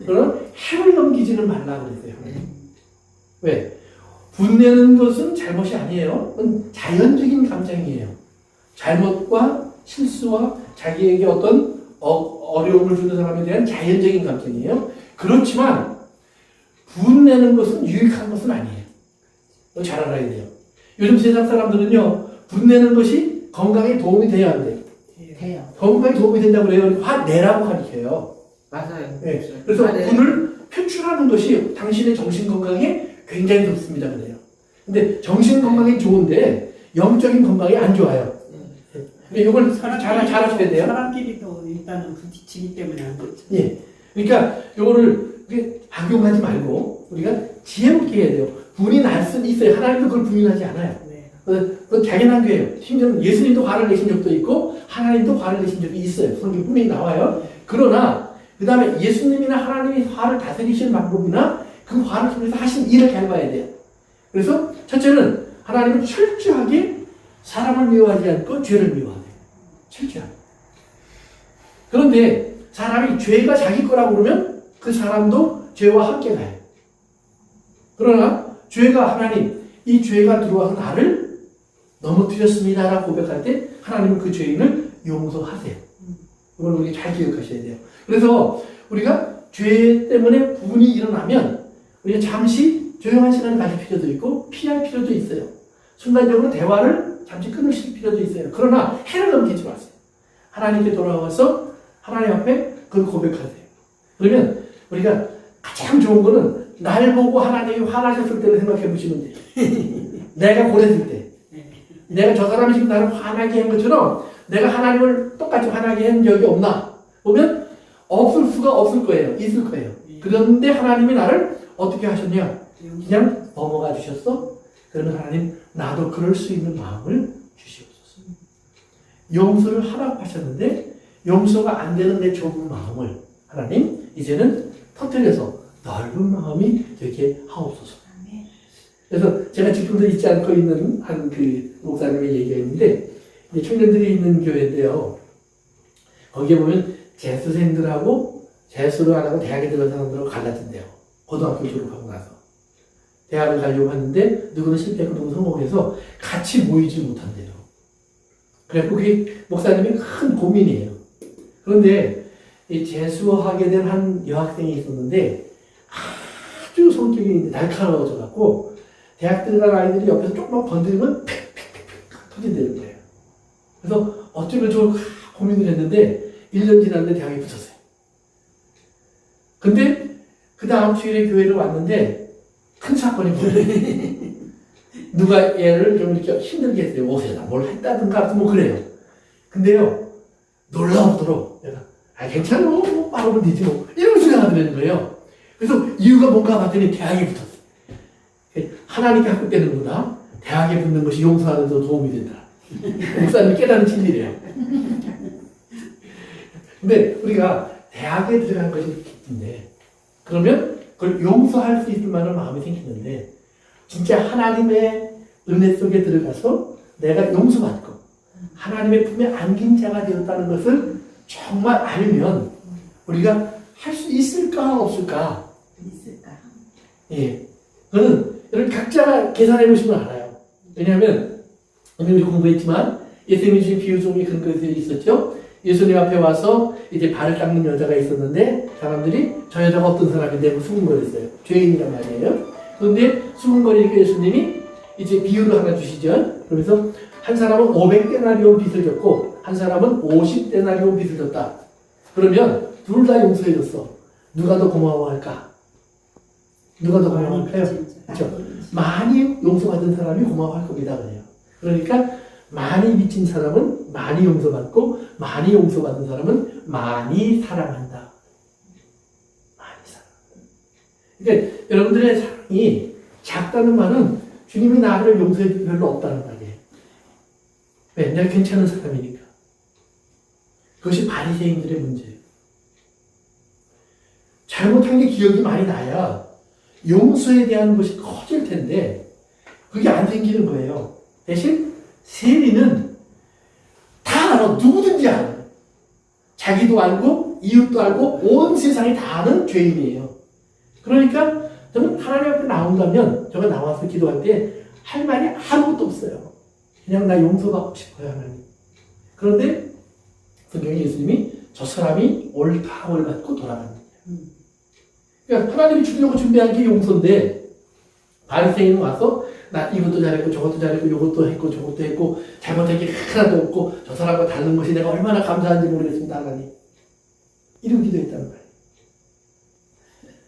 그러나 해를 넘기지는 말라 그랬어요. 왜? 분내는 것은 잘못이 아니에요. 그건 자연적인 감정이에요. 잘못과 실수와 자기에게 어떤 어려움을 주는 사람에 대한 자연적인 감정이에요. 그렇지만 분내는 것은 유익한 것은 아니에요. 이거 잘 알아야 돼요. 요즘 세상 사람들은요. 분내는 것이 건강에 도움이 돼야 안 돼요. 돼요. 건강에 도움이 된다고 그래요. 화내라고 가르쳐요. 맞아요. 네. 그래서 분을 표출하는 것이 당신의 정신 건강에 굉장히 좋습니다. 그래요. 근데 정신 건강이 좋은데 영적인 건강이 안 좋아요. 이걸 잘 하셔야 돼요. 사람끼리도 일단은 부딪히기 때문에 안 되죠. 예. 그러니까 이거를 악용하지 말고 우리가 지혜롭게 해야 돼요. 분이 날 수는 있어요. 하나님도 그걸 부인하지 않아요. 네. 그건 당연한 거예요. 심지어는 예수님도 화를 내신 적도 있고 하나님도 화를 내신 적이 있어요. 성경 분명히 나와요. 그러나 그 다음에 예수님이나 하나님이 화를 다스리시는 방법이나 그 화를 통해서 하신 일을 잘 봐야 돼요. 그래서 첫째는 하나님은 철저하게 사람을 미워하지 않고 죄를 미워하세요. 철저하게. 그런데 사람이 죄가 자기 거라고 그러면 그 사람도 죄와 함께 가요. 그러나 죄가 하나님, 이 죄가 들어와서 나를 넘어뜨렸습니다라고 고백할 때 하나님은 그 죄인을 용서하세요. 이걸 우리가 잘 기억하셔야 돼요. 그래서 우리가 죄 때문에 분이 일어나면 우리가 잠시 조용한 시간을 가질 필요도 있고 피할 필요도 있어요. 순간적으로 대화를 잠시 끊으실 필요도 있어요. 그러나 해를 넘기지 마세요. 하나님께 돌아와서 하나님 앞에 그걸 고백하세요. 그러면 우리가 가장 좋은 거는 날 보고 하나님이 화나셨을 때를 생각해 보시면 돼요. 내가 고랬을 때. 내가 저 사람이 지금 나를 화나게 한 것처럼 내가 하나님을 똑같이 화나게 한 적이 없나? 보면 없을 수가 없을 거예요. 있을 거예요. 그런데 하나님이 나를 어떻게 하셨냐? 그냥 넘어가 주셨어? 그러면 하나님 나도 그럴 수 있는 마음을 주시옵소서. 용서를 허락하셨는데 용서가 안 되는 내 좁은 마음을 하나님 이제는 터뜨려서 넓은 마음이 되게 하옵소서. 그래서 제가 지금도 잊지 않고 있는 한 그 목사님의 얘기가 있는데 이제 청년들이 있는 교회인데요. 거기에 보면 재수생들하고 재수를 안 하고 대학에 들어간 사람들하고 갈라진대요. 고등학교 졸업하고 나서. 대학을 가려고 하는데 누구는 실패하고 누구는 성공해서 같이 모이지 못한대요. 그래서 그게 목사님의 큰 고민이에요. 그런데 이 재수하게 된 한 여학생이 있었는데 아주 성격이 날카로워져 갖고 대학 들어간 아이들이 옆에서 조금만 건드리면 팩팩팩팩 터진다는 거예요. 그래서 어쩌면 좋을까 고민을 했는데 1년 지났는데 대학에 붙었어요. 근데 그 다음 주일에 교회를 왔는데 큰 사건이 벌어져요. 누가 얘를 좀 이렇게 힘들게 했어요. 옷에다 뭘 했다든가 뭐 그래요. 근데요 놀라우도록 내가 괜찮아 뭐 빠르면 되지 뭐 이런 생각이 드는 거예요. 그래서 이유가 뭔가 봤더니 대학에 붙었어요. 하나님께 합격되는 거다. 대학에 붙는 것이 용서하는 데 도움이 된다. 목사님이 깨달은 진리래요. 근데 우리가 대학에 들어간 것이 기쁜데 그러면 그걸 용서할 수 있을 만한 마음이 생기는데 진짜 하나님의 은혜 속에 들어가서 내가 용서받고 하나님의 품에 안긴 자가 되었다는 것을 정말 알면 우리가 할 수 있을까 없을까? 있을까? 예, 그거는 여러분 각자 계산해 보시면 알아요. 왜냐하면 오늘 우리 공부했지만 예수님이 주신 비유 중에 그런 것이 있었죠. 예수님 앞에 와서 이제 발을 닦는 여자가 있었는데 사람들이 저 여자가 어떤 사람인데 하고 수군거렸어요. 죄인이란 말이에요. 그런데 수군거리니까 예수님이 이제 비유를 하나 주시죠. 그러면서 한 사람은 500데나리온 빚을 졌고 한 사람은 50데나리온 빚을 졌다. 그러면 둘 다 용서해줬어. 누가 더 고마워할까? 누가 더 고마워할까요? 그렇죠. 많이 용서받은 사람이 고마워할 겁니다. 그래요. 그러니까 많이 미친 사람은 많이 용서받고 많이 용서받은 사람은 많이 사랑한다. 많이 사랑한다. 그러니까 여러분들의 사랑이 작다는 말은 주님이 나를 용서해 줄 별로 없다는 말이에요. 왜? 내가 괜찮은 사람이니까. 그것이 바리새인들의 문제예요. 잘못한 게 기억이 많이 나야 용서에 대한 것이 커질 텐데 그게 안 생기는 거예요. 대신 세리는 다 알아. 누구든지 알아. 자기도 알고 이웃도 알고 온 세상이 다 아는 죄인이에요. 그러니까 저는 하나님 앞에 나온다면 제가 나와서 기도할 때 할 말이 아무것도 없어요. 그냥 나 용서받고 싶어요. 하나님. 그런데 성경에 예수님이 저 사람이 옳다 옳받고 돌아갑니다. 그러니까 하나님이 주려고 준비한 게 용서인데 바리새인은 와서 나 이것도 잘했고 저것도 잘했고 이것도 했고 저것도 했고 잘못한 게 하나도 없고 저 사람과 다른 것이 내가 얼마나 감사한지 모르겠습니다. 하나님. 이런 기도했다는 거예요.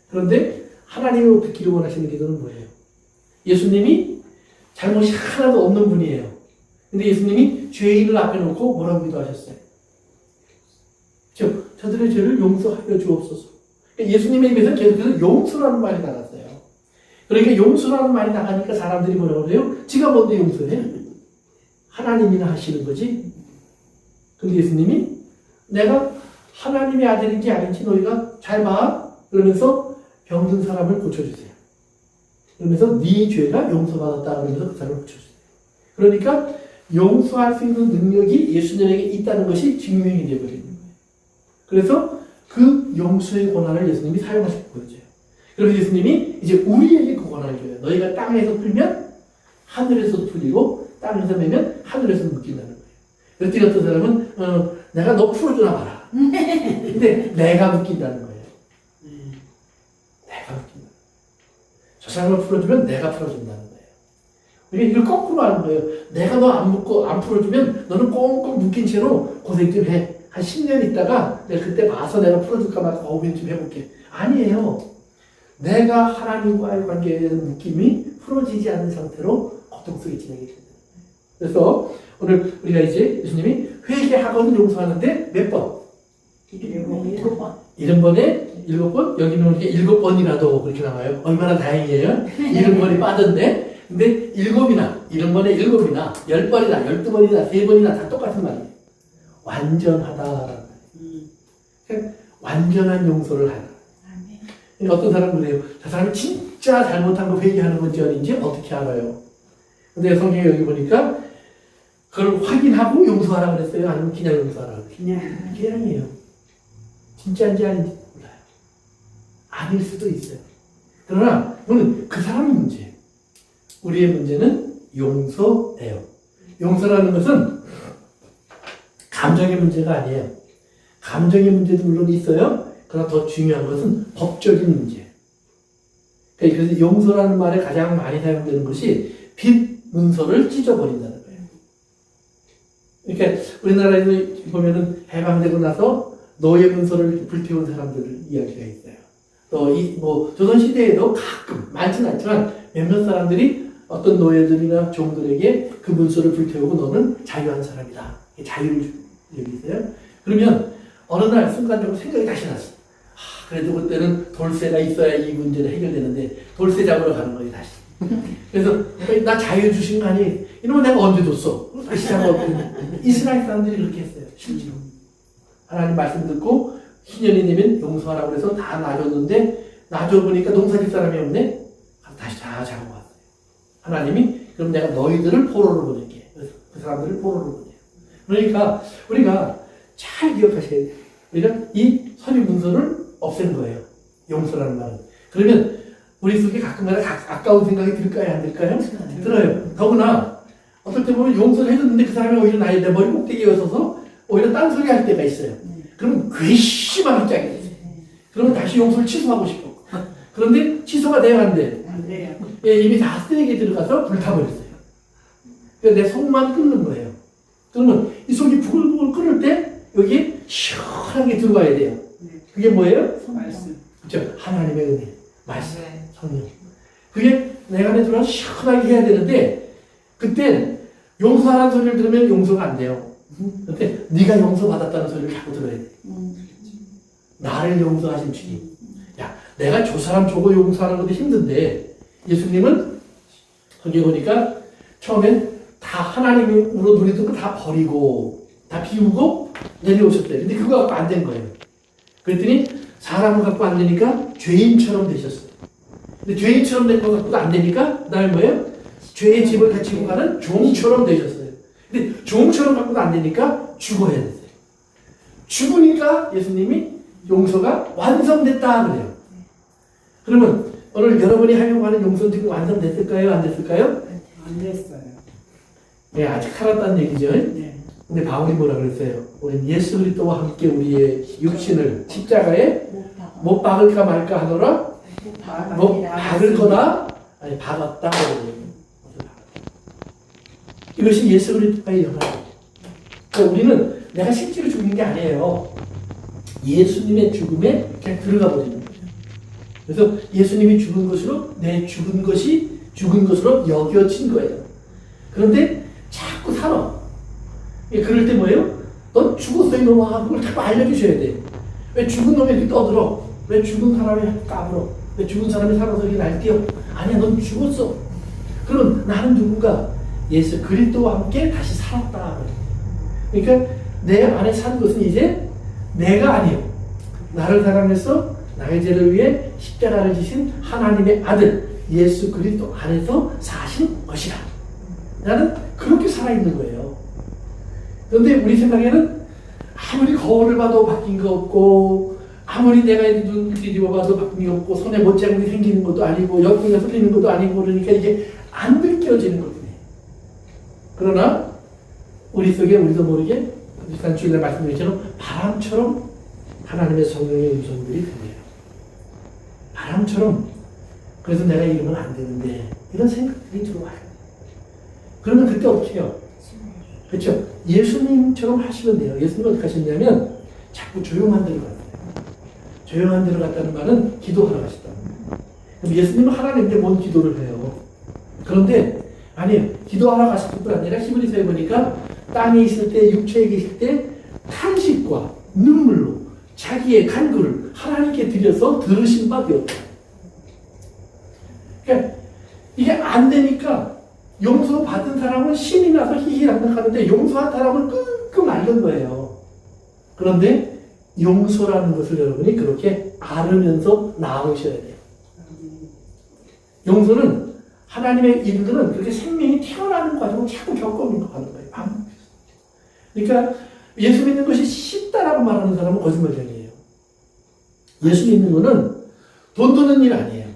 그런데 하나님이 듣기를 원하시는 기도는 뭐예요? 예수님이 잘못이 하나도 없는 분이에요. 근데 예수님이 죄인을 앞에 놓고 뭐라고 기도하셨어요? 저들의 죄를 용서하여 주옵소서. 예수님의 입에서는 계속해서 용서라는 말이 나갔어요. 그러니까 용서라는 말이 나가니까 사람들이 뭐라고 그래요? 지가 뭔데 용서해? 하나님이나 하시는 거지. 근데 예수님이 내가 하나님의 아들인지 아닌지 너희가 잘 봐. 그러면서 병든 사람을 고쳐주세요. 그러면서 네 죄가 용서받았다. 그러면서 그 사람을 고쳐주세요. 그러니까 용서할 수 있는 능력이 예수님에게 있다는 것이 증명이 되어버리는 거예요. 그래서 그 용서의 권한을 예수님이 사용하시고 보여줘요. 그래서 예수님이 이제 우리에게 그 권한을 줘요. 너희가 땅에서 풀면 하늘에서도 풀리고 땅에서 매면 하늘에서도 묶인다는 거예요. 그랬더니 어떤 사람은 내가 너 풀어주나 봐라. 근데 내가 묶인다는 거예요. 내가 묶인다. 저 사람을 풀어주면 내가 풀어준다는 거예요. 그러니까 이걸 거꾸로 하는 거예요. 내가 너 안 묶고 안 풀어주면 너는 꽁꽁 묶인 채로 고생 좀 해. 한 10년 있다가 내가 그때 봐서 내가 풀어줄까 말까 고민 좀 해볼게. 아니에요. 내가 하나님과의 관계에 대한 묶임이 풀어지지 않는 상태로 고통 속에 지내게 됩니다. 그래서 오늘 우리가 이제 예수님이 회개하거든 용서하는데 몇 번? 7번. 70번에 7번? 여기는 이렇게 7번이라도 그렇게 나와요. 얼마나 다행이에요. 70번이 빠졌네. 근데 7이나, 70번에 7이나, 10번이나, 12번이나, 3번이나 다 똑같은 말이에요. 완전하다라는 말이에요. 완전한 용서를 하라. 그러니까 어떤 사람은 그래요. 저 사람이 진짜 잘못한 거 회개하는 건지 아닌지 어떻게 알아요? 근데 성경에 여기 보니까 그걸 확인하고 용서하라 그랬어요? 아니면 그냥 용서하라 그랬어요? 그냥이에요. 진짜인지 아닌지 몰라요. 아닐 수도 있어요. 그러나 그건 그 사람의 문제예요. 우리의 문제는 용서예요. 용서라는 것은 감정의 문제가 아니에요. 감정의 문제도 물론 있어요. 그러나 더 중요한 것은 법적인 문제예요. 그래서 용서라는 말에 가장 많이 사용되는 것이 빚 문서를 찢어버린다는 거예요. 그러니까 우리나라에서 보면은 해방되고 나서 노예 문서를 불태운 사람들 이야기가 있어요. 또 조선시대에도 가끔, 많지는 않지만 몇몇 사람들이 어떤 노예들이나 종들에게 그 문서를 불태우고 너는 자유한 사람이다. 자유를 준 적이 있어요. 그러면 어느 날 순간적으로 생각이 다시 났어. 그래도 그때는 돌쇠가 있어야 이 문제는 해결되는데 돌쇠 잡으러 가는 거예요, 다시. 그래서 나 자유 주신 거 아니? 이러면 내가 언제 줬어? 다시 잡아버리면 이스라엘 사람들이 그렇게 했어요, 실제로. 하나님 말씀 듣고 희년이 되면 용서하라고 해서 다 놔줬는데 놔줘보니까 농사질 사람이 없네? 다시 다 잡고 왔어요. 하나님이 그럼 내가 너희들을 포로로 보낼게. 그래서 그 사람들을 포로로 보내요. 그러니까 우리가 잘 기억하셔야 돼요. 우리가 이 서류 문서를 없앤 거예요. 용서라는 말은. 그러면 우리 속에 가끔가다 아까운 생각이 들까요? 안 들까요? 들어요. 더구나 어떨 때 보면 용서를 해줬는데 그 사람이 오히려 나의 내 머리 꼭대기에 서서 오히려 딴소리 할 때가 있어요. 그러면 괘씸하게 짜게 돼요. 그러면 다시 용서를 취소하고 싶어. 그런데 취소가 돼야 안 돼. 안 돼요. 예, 이미 다 쓰레기에 들어가서 불타버렸어요. 그러니까 내 속만 끓는 거예요. 그러면 이 속이 부글부글 끓을 때 여기 시원하게 들어가야 돼요. 그게 뭐예요? 말씀. 그렇죠. 하나님의 은혜, 말씀, 성령. 그게 내 안에 들어가서 시원하게 해야 되는데 그땐 용서하라는 소리를 들으면 용서가 안 돼요. 근데 네가 용서받았다는 소리를 자꾸 들어야 돼. 나를 용서하신 주님. 야, 내가 저 사람 저거 용서하는 것도 힘든데 예수님은 거기 보니까 처음엔 다 하나님으로 눈이 뜨고 다 버리고 다 비우고 내려오셨대요. 근데 그거 갖고 안 된 거예요. 그랬더니 사람을 갖고 안 되니까 죄인처럼 되셨어요. 근데 죄인처럼 된 거 갖고도 안 되니까 그다음에 뭐예요? 죄의 집을 가지고 가는 종처럼 되셨어요. 근데 종처럼 갖고도 안 되니까 죽어야 됐어요. 죽으니까 예수님이 용서가 완성됐다 그래요. 그러면 오늘 여러분이 하려고 하는 용서는 지금 완성됐을까요? 안 됐을까요? 안 됐어요. 네, 아직 살았다는 얘기죠. 네. 근데 바울이 뭐라 그랬어요? 우리 예수 그리스도와 함께 우리의 육신을 십자가에 못 박을까 말까 하노라? 못 박을 거다? 아니, 박았다. 이것이 예수 그리스도의 영광이에요. 그러니까 우리는 내가 실제로 죽는 게 아니에요. 예수님의 죽음에 그냥 들어가 버리는 거예요. 그래서 예수님이 죽은 것으로 내 죽은 것이 죽은 것으로 여겨진 거예요. 그런데 자꾸 살아. 그럴 때 뭐예요? 넌 죽었어 이놈아. 그걸 자꾸 알려주셔야 돼. 왜 죽은 놈이 이렇게 떠들어? 왜 죽은 사람이 까불어? 왜 죽은 사람이 살아서 이렇게 날뛰어? 아니야, 넌 죽었어. 그럼 나는 누군가? 예수 그리스도와 함께 다시 살았다. 그러니까 내 안에 산 것은 이제 내가 아니요. 나를 사랑해서 나의 죄를 위해 십자가를 지신 하나님의 아들 예수 그리스도 안에서 사신 것이라. 나는 그렇게 살아있는 거예요. 그런데 우리 생각에는 아무리 거울을 봐도 바뀐 거 없고, 아무리 내가 눈 뒤집어 봐도 바뀐 게 없고, 손에 못자국이 생기는 것도 아니고, 옆구리가 뚫리는 것도 아니고, 그러니까 이게 안 느껴지는 거거든요. 그러나 우리 속에 우리도 모르게 지난 주일에 말씀드린 것처럼 바람처럼 하나님의 성령의 음성들이 들려요. 바람처럼. 그래서 내가 이러면 안 되는데 이런 생각들이 들어와요. 그러면 그때 어떻게 해요? 그렇죠? 예수님처럼 하시면 돼요. 예수님은 어떻게 하셨냐면 자꾸 조용한 데로 갔어요. 조용한 데로 갔다는 말은 기도하러 가셨다. 그럼 예수님은 하나님인데 뭔 기도를 해요? 그런데 아니에요. 기도하러 가셨을 뿐 아니라 히브리서에 보니까 땅에 있을 때, 육체에 계실 때 탄식과 눈물로 자기의 간구를 하나님께 드려서 들으신 바 되었다. 그러니까 이게 안 되니까 용서 받은 사람은 신이 나서 희희낙낙하는데 용서한 사람은 끙끙 앓는 거예요. 그런데 용서라는 것을 여러분이 그렇게 앓으면서 나으셔야 돼요. 용서는 하나님의 일들은 그렇게 생명이 태어나는 과정을 자꾸 겪어가는 거예요. 그러니까 예수 믿는 것이 쉽다라고 말하는 사람은 거짓말쟁이에요. 예수 믿는 거는 돈 드는 일 아니에요.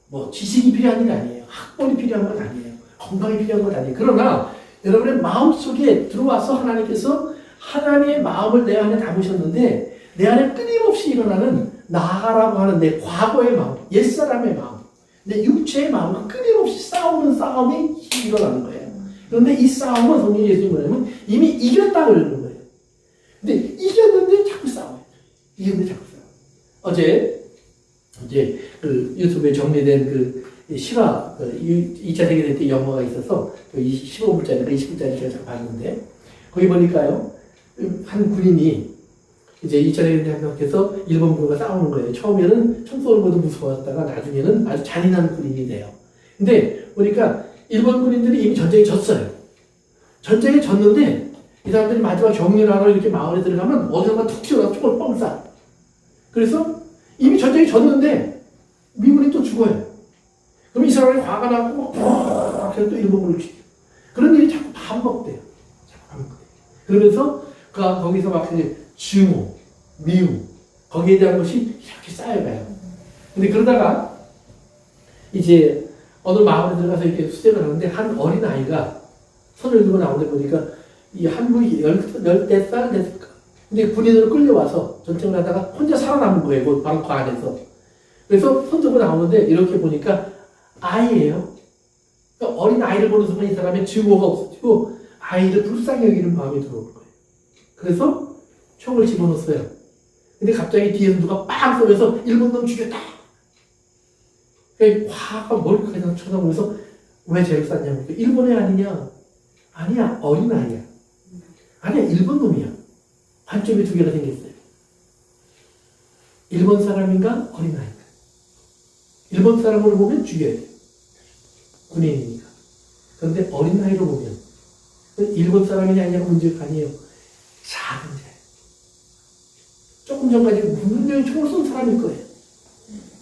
뭐 지식이 필요한 일 아니에요. 학벌이 필요한 것 아니에요. 건강이 필요한 것 아니에요. 그러나 여러분의 마음속에 들어와서 하나님께서 하나님의 마음을 내 안에 담으셨는데 내 안에 끊임없이 일어나는 나라고 하는 내 과거의 마음, 옛사람의 마음, 내 육체의 마음과 끊임없이 싸우는 싸움이 일어나는 거예요. 그런데 이 싸움은 성경에 예수님 뭐냐면 이미 이겼다 그러는 거예요. 근데 이겼는데 자꾸 싸워요. 이겼는데 자꾸 싸워요. 어제 이제 그 유튜브에 정리된 그 실화 2차 세계대전 때 영화가 있어서 15분짜리가 20분짜리 제가 봤는데 거기 보니까요 한 군인이 이제 2차 세계대전 앞에서 일본군과 싸우는 거예요. 처음에는 총 쏘는 것도 무서웠다가 나중에는 아주 잔인한 군인이 돼요. 근데 보니까 일본 군인들이 이미 전쟁에 졌어요. 전쟁에 졌는데 이 사람들이 마지막 격리를 하러 이렇게 마을에 들어가면 어디선가 툭 튀어나와 총을 뻥 쏴. 그래서 이미 전쟁에 졌는데 미군이 또 죽어요. 그럼 이 사람이 화가 나고 그래서 또 일본군을 죽여. 그런 일이 자꾸 반복돼요. 자꾸 반복돼요. 그러면서 거기서 막 증오, 미움 거기에 대한 것이 이렇게 쌓여가요. 근데 그러다가 이제 어느 마을에 들어가서 이렇게 수색을 하는데 한 어린 아이가 손을 들고 나오는데 보니까 이 한국이 14살 됐을까? 근데 군인으로 끌려와서 전쟁을 하다가 혼자 살아남은 거예요. 그 방과 안에서. 그래서 손 들고 나오는데 이렇게 보니까 아이예요. 그러니까 어린 아이를 보는 순간 이 사람의 증오가 없어지고 아이를 불쌍히 여기는 마음이 들어오는 거예요. 그래서 총을 집어넣었어요. 근데 갑자기 뒤에서 누가 빵 쏘면서 일본 놈 죽였다. 그러니까 화가 머리카락에 쳐다보면서 왜 쟤를 쐈냐고. 일본 애 아니냐? 아니야, 어린 아이야. 아니야, 일본 놈이야. 관점이 두 개가 생겼어요. 일본 사람인가? 어린 아이인가? 일본 사람으로 보면 죽여야 돼요. 군인이니까. 그런데 어린 아이로 보면 일본 사람이냐 아니냐가 문제가 아니에요. 작은 자예요. 조금 전까지 분명히 총을 쏜 사람일 거예요.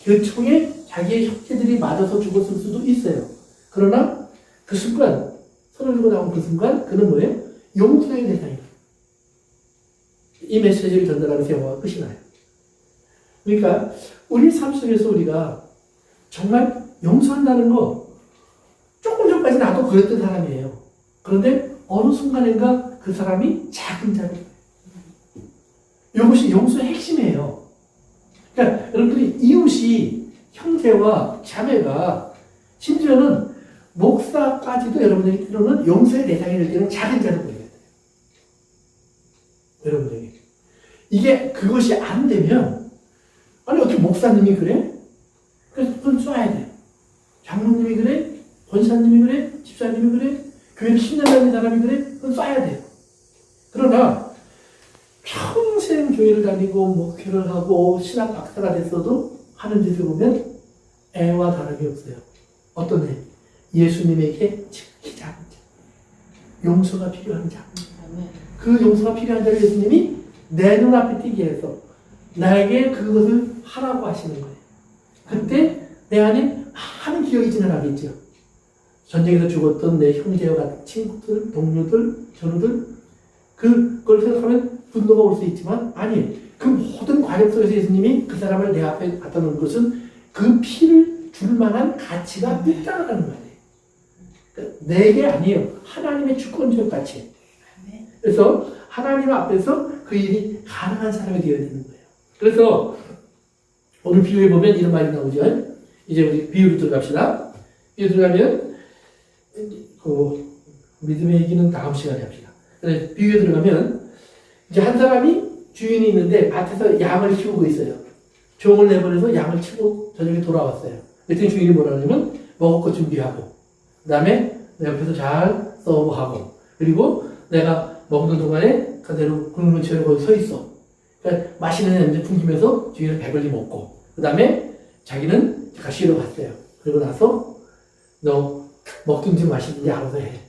그 총에 자기의 형제들이 맞아서 죽었을 수도 있어요. 그러나 그 순간, 손을 들고 나온 그 순간 그는 뭐예요? 용서의 대상이에요. 이 메시지를 전달하면서 영화가 끝이 나요. 그러니까 우리 삶 속에서 우리가 정말 용서한다는 거 조금 전까지 나도 그랬던 사람이에요. 그런데 어느 순간인가 그 사람이 작은 자가 돼요. 이것이 용서의 핵심이에요. 그러니까 여러분들이 이웃이 형제와 자매가 심지어는 목사까지도 여러분들이 필요는 용서의 대상이 될 때는 작은 자를 보여야 돼요. 여러분들에게. 이게 그것이 안 되면 아니 어떻게 목사님이 그래? 그래서 그건 쏴야 돼요. 장로님이 그래? 권사님이 그래? 집사님이 그래? 교회를 10년 다닌 사람이 그래? 그건 쏴야 돼요. 그러나 평생 교회를 다니고 목회를 하고 신학 박사가 됐어도 하는 짓을 보면 애와 다름이 없어요. 어떤 애? 예수님에게 지키 작은 자. 용서가 필요한 자. 그 용서가 필요한 자를 예수님이 내 눈앞에 띄게 해서 나에게 그것을 하라고 하시는 거예요. 그때 내 안에 많은 기억이 지나가겠죠. 전쟁에서 죽었던 내 형제와 같은 친구들, 동료들, 전우들 그걸 생각하면 분노가 올 수 있지만 아니 그 모든 과정 속에서 예수님이 그 사람을 내 앞에 갖다 놓은 것은 그 피를 줄 만한 가치가 있다는 말이에요. 그러니까 내게 아니에요. 하나님의 주권적 가치. 그래서 하나님 앞에서 그 일이 가능한 사람이 되어야 되는 거예요. 그래서 오늘 비유에 보면 이런 말이 나오죠. 이제 우리 비유로 들어갑시다. 비유 들어가면 그 믿음의 얘기는 다음 시간에 합시다. 그래서 비유에 들어가면 이제 한 사람이 주인이 있는데 밭에서 양을 키우고 있어요. 종을 내보내서 양을 치고 저녁에 돌아왔어요. 그랬더니 주인이 뭐라 하냐면 먹을 것 준비하고 그 다음에 내 옆에서 잘 서브하고 그리고 내가 먹는 동안에 그대로 굶는 채로 거기 서 있어. 그러니까 맛있는 냄새 풍기면서 주인은 배불리 먹고 그 다음에 자기는 잠깐 쉬러 갔어요. 그리고 나서 너 먹든지 마시든지 알아서 해.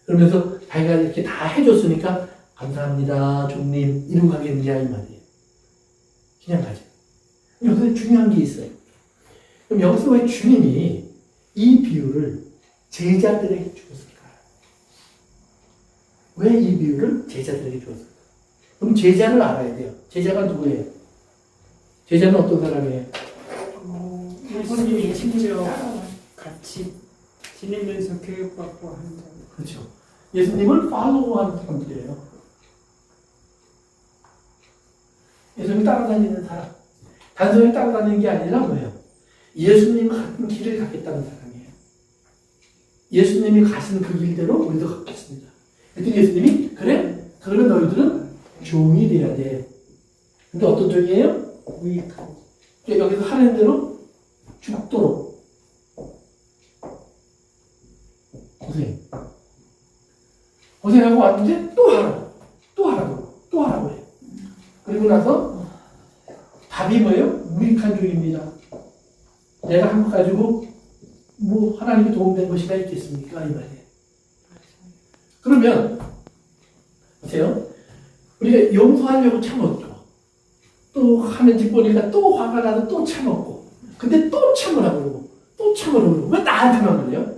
그러면서 자기가 이렇게 다 해줬으니까 감사합니다 종님 이러고 가겠느냐 이 말이에요. 그냥 가죠. 여기서 중요한 게 있어요. 그럼 여기서 왜 주님이 이 비유를 제자들에게 주었을까? 왜 이 비유를 제자들에게 주었을까? 그럼 제자를 알아야 돼요. 제자가 누구예요? 제자는 어떤 사람이에요? 예수님이 직접 같이 지내면서 교육받고 하는 사람. 그렇죠. 예수님을 팔로우하는 사람들이에요. 예수님 따라다니는 사람. 단순히 따라다니는 게 아니라 뭐예요? 예수님과 같은 길을 가겠다는 사람이에요. 예수님이 가신 그 길대로 우리도 가겠습니다. 그랬더니 예수님이 그래? 그러면 너희들은 종이 돼야 돼. 근데 어떤 종이에요? 무익한. 여기서 하는 대로 죽도록 고생하고 왔는데 또 하라고 해요. 그리고 나서 답이 뭐예요? 무익한 종입니다. 내가 한 것 가지고 뭐 하나님이 도움된 것이가 있겠습니까? 이 말이에요. 그러면 보세요. 우리가 용서하려고 참았죠. 또 하는 집 보니까 또 화가 나서 또 참았고 근데 또 참으라고 그러고 또 참으라고 그러고 왜 나한테만 그래요?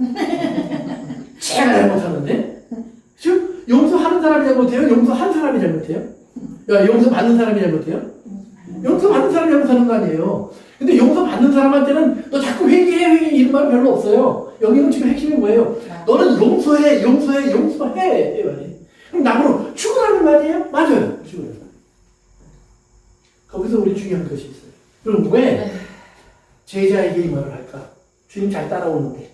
제가 잘못하는데 지금 용서하는 사람이 잘못해요? 용서한 사람이 잘못해요? 용서 받는 사람이 잘못해요? 용서 받는 사람이 잘못하는 거 아니에요. 근데 용서 받는 사람한테는 너 자꾸 회개해 이런 말 별로 없어요. 여기는 지금 핵심이 뭐예요? 너는 용서해. 그럼 나무로 죽으라는 말이에요? 맞아요. 죽으라는 말. 거기서 우리 중요한 것이 있어요. 그럼 왜 제자에게 이 말을 할까? 주님 잘 따라오는데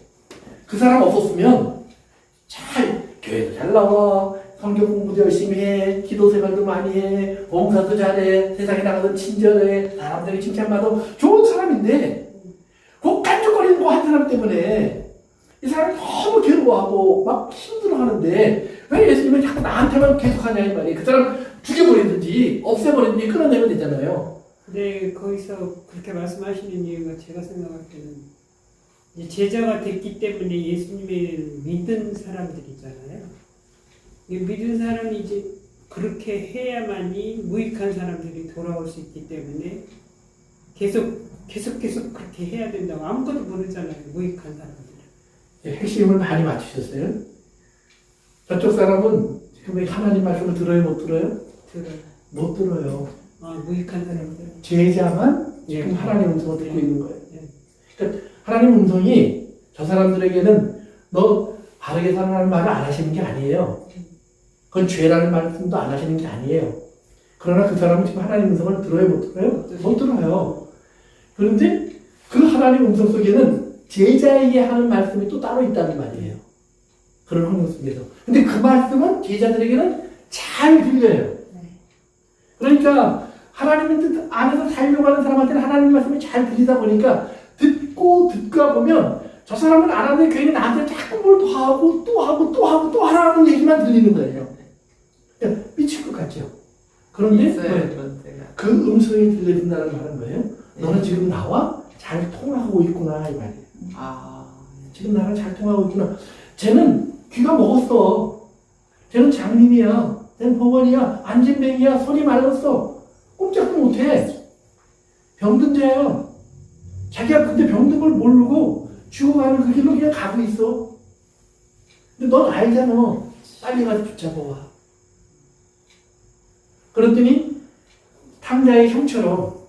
그 사람 없었으면 교회도 잘 나와 성경 공부도 열심히 해 기도 생활도 많이 해 봉사도 잘해 세상에 나가서 친절해 사람들이 칭찬받아 좋은 사람인데 그 깐죽거리는 거 한 사람 때문에 이 사람이 너무 괴로워하고 막 힘들어하는데 왜 예수님은 자꾸 나한테만 계속하냐 이 말이에요. 그 사람 죽여버리든지 없애버리든지 끊어내면 되잖아요. 근데 거기서 그렇게 말씀하시는 이유가 제가 생각할 때는 이제 제자가 됐기 때문에 예수님을 믿은 사람들이잖아요. 믿은 사람이 이제 그렇게 해야만이 무익한 사람들이 돌아올 수 있기 때문에 계속 그렇게 해야 된다고 아무것도 모르잖아요. 무익한 사람들은. 핵심을 많이 맞추셨어요. 저쪽 사람은 지금 하나님 말씀을 들어요, 못 들어요? 들어요. 못 들어요. 무익한 사람들. 제자만 지금 하나님 음성을 듣고 있는 거예요. 예. 그러니까 하나님 음성이 저 사람들에게는 너 바르게 살아라는 말을 안 하시는 게 아니에요. 그건 죄라는 말씀도 안 하시는 게 아니에요. 그러나 그 사람은 지금 하나님 음성을 들어요, 못 들어요? 못 들어요. 그런데 그 하나님 음성 속에는 제자에게 하는 말씀이 또 따로 있다는 말이에요. 그런 환경 속에서. 근데 그 말씀은 제자들에게는 잘 들려요. 그러니까 하나님의 뜻 안에서 살려고 하는 사람한테는 하나님 말씀이 잘 들리다 보니까 듣가 보면 저 사람은 안 하는데 괜히 나한테 자꾸 뭘 더 하고 또 하라는 얘기만 들리는 거예요. 그러니까 미칠 것 같죠. 그런데 그 음성이 들려진다는 말은 뭐예요? 너는 지금 나와 잘 통하고 있구나 이 말이에요. 지금 나랑 잘 통하고 있구나. 쟤는 귀가 먹었어. 쟤는 장님이야. 난 병원이야. 안진뱅이야. 손이 말랐어. 꼼짝도 못해. 병든 자야. 자기가 근데 병든 걸 모르고 죽어가는 그 길로 그냥 가고 있어. 근데 넌 알잖아. 빨리 가서 붙잡아와. 그랬더니 탕자의 형처럼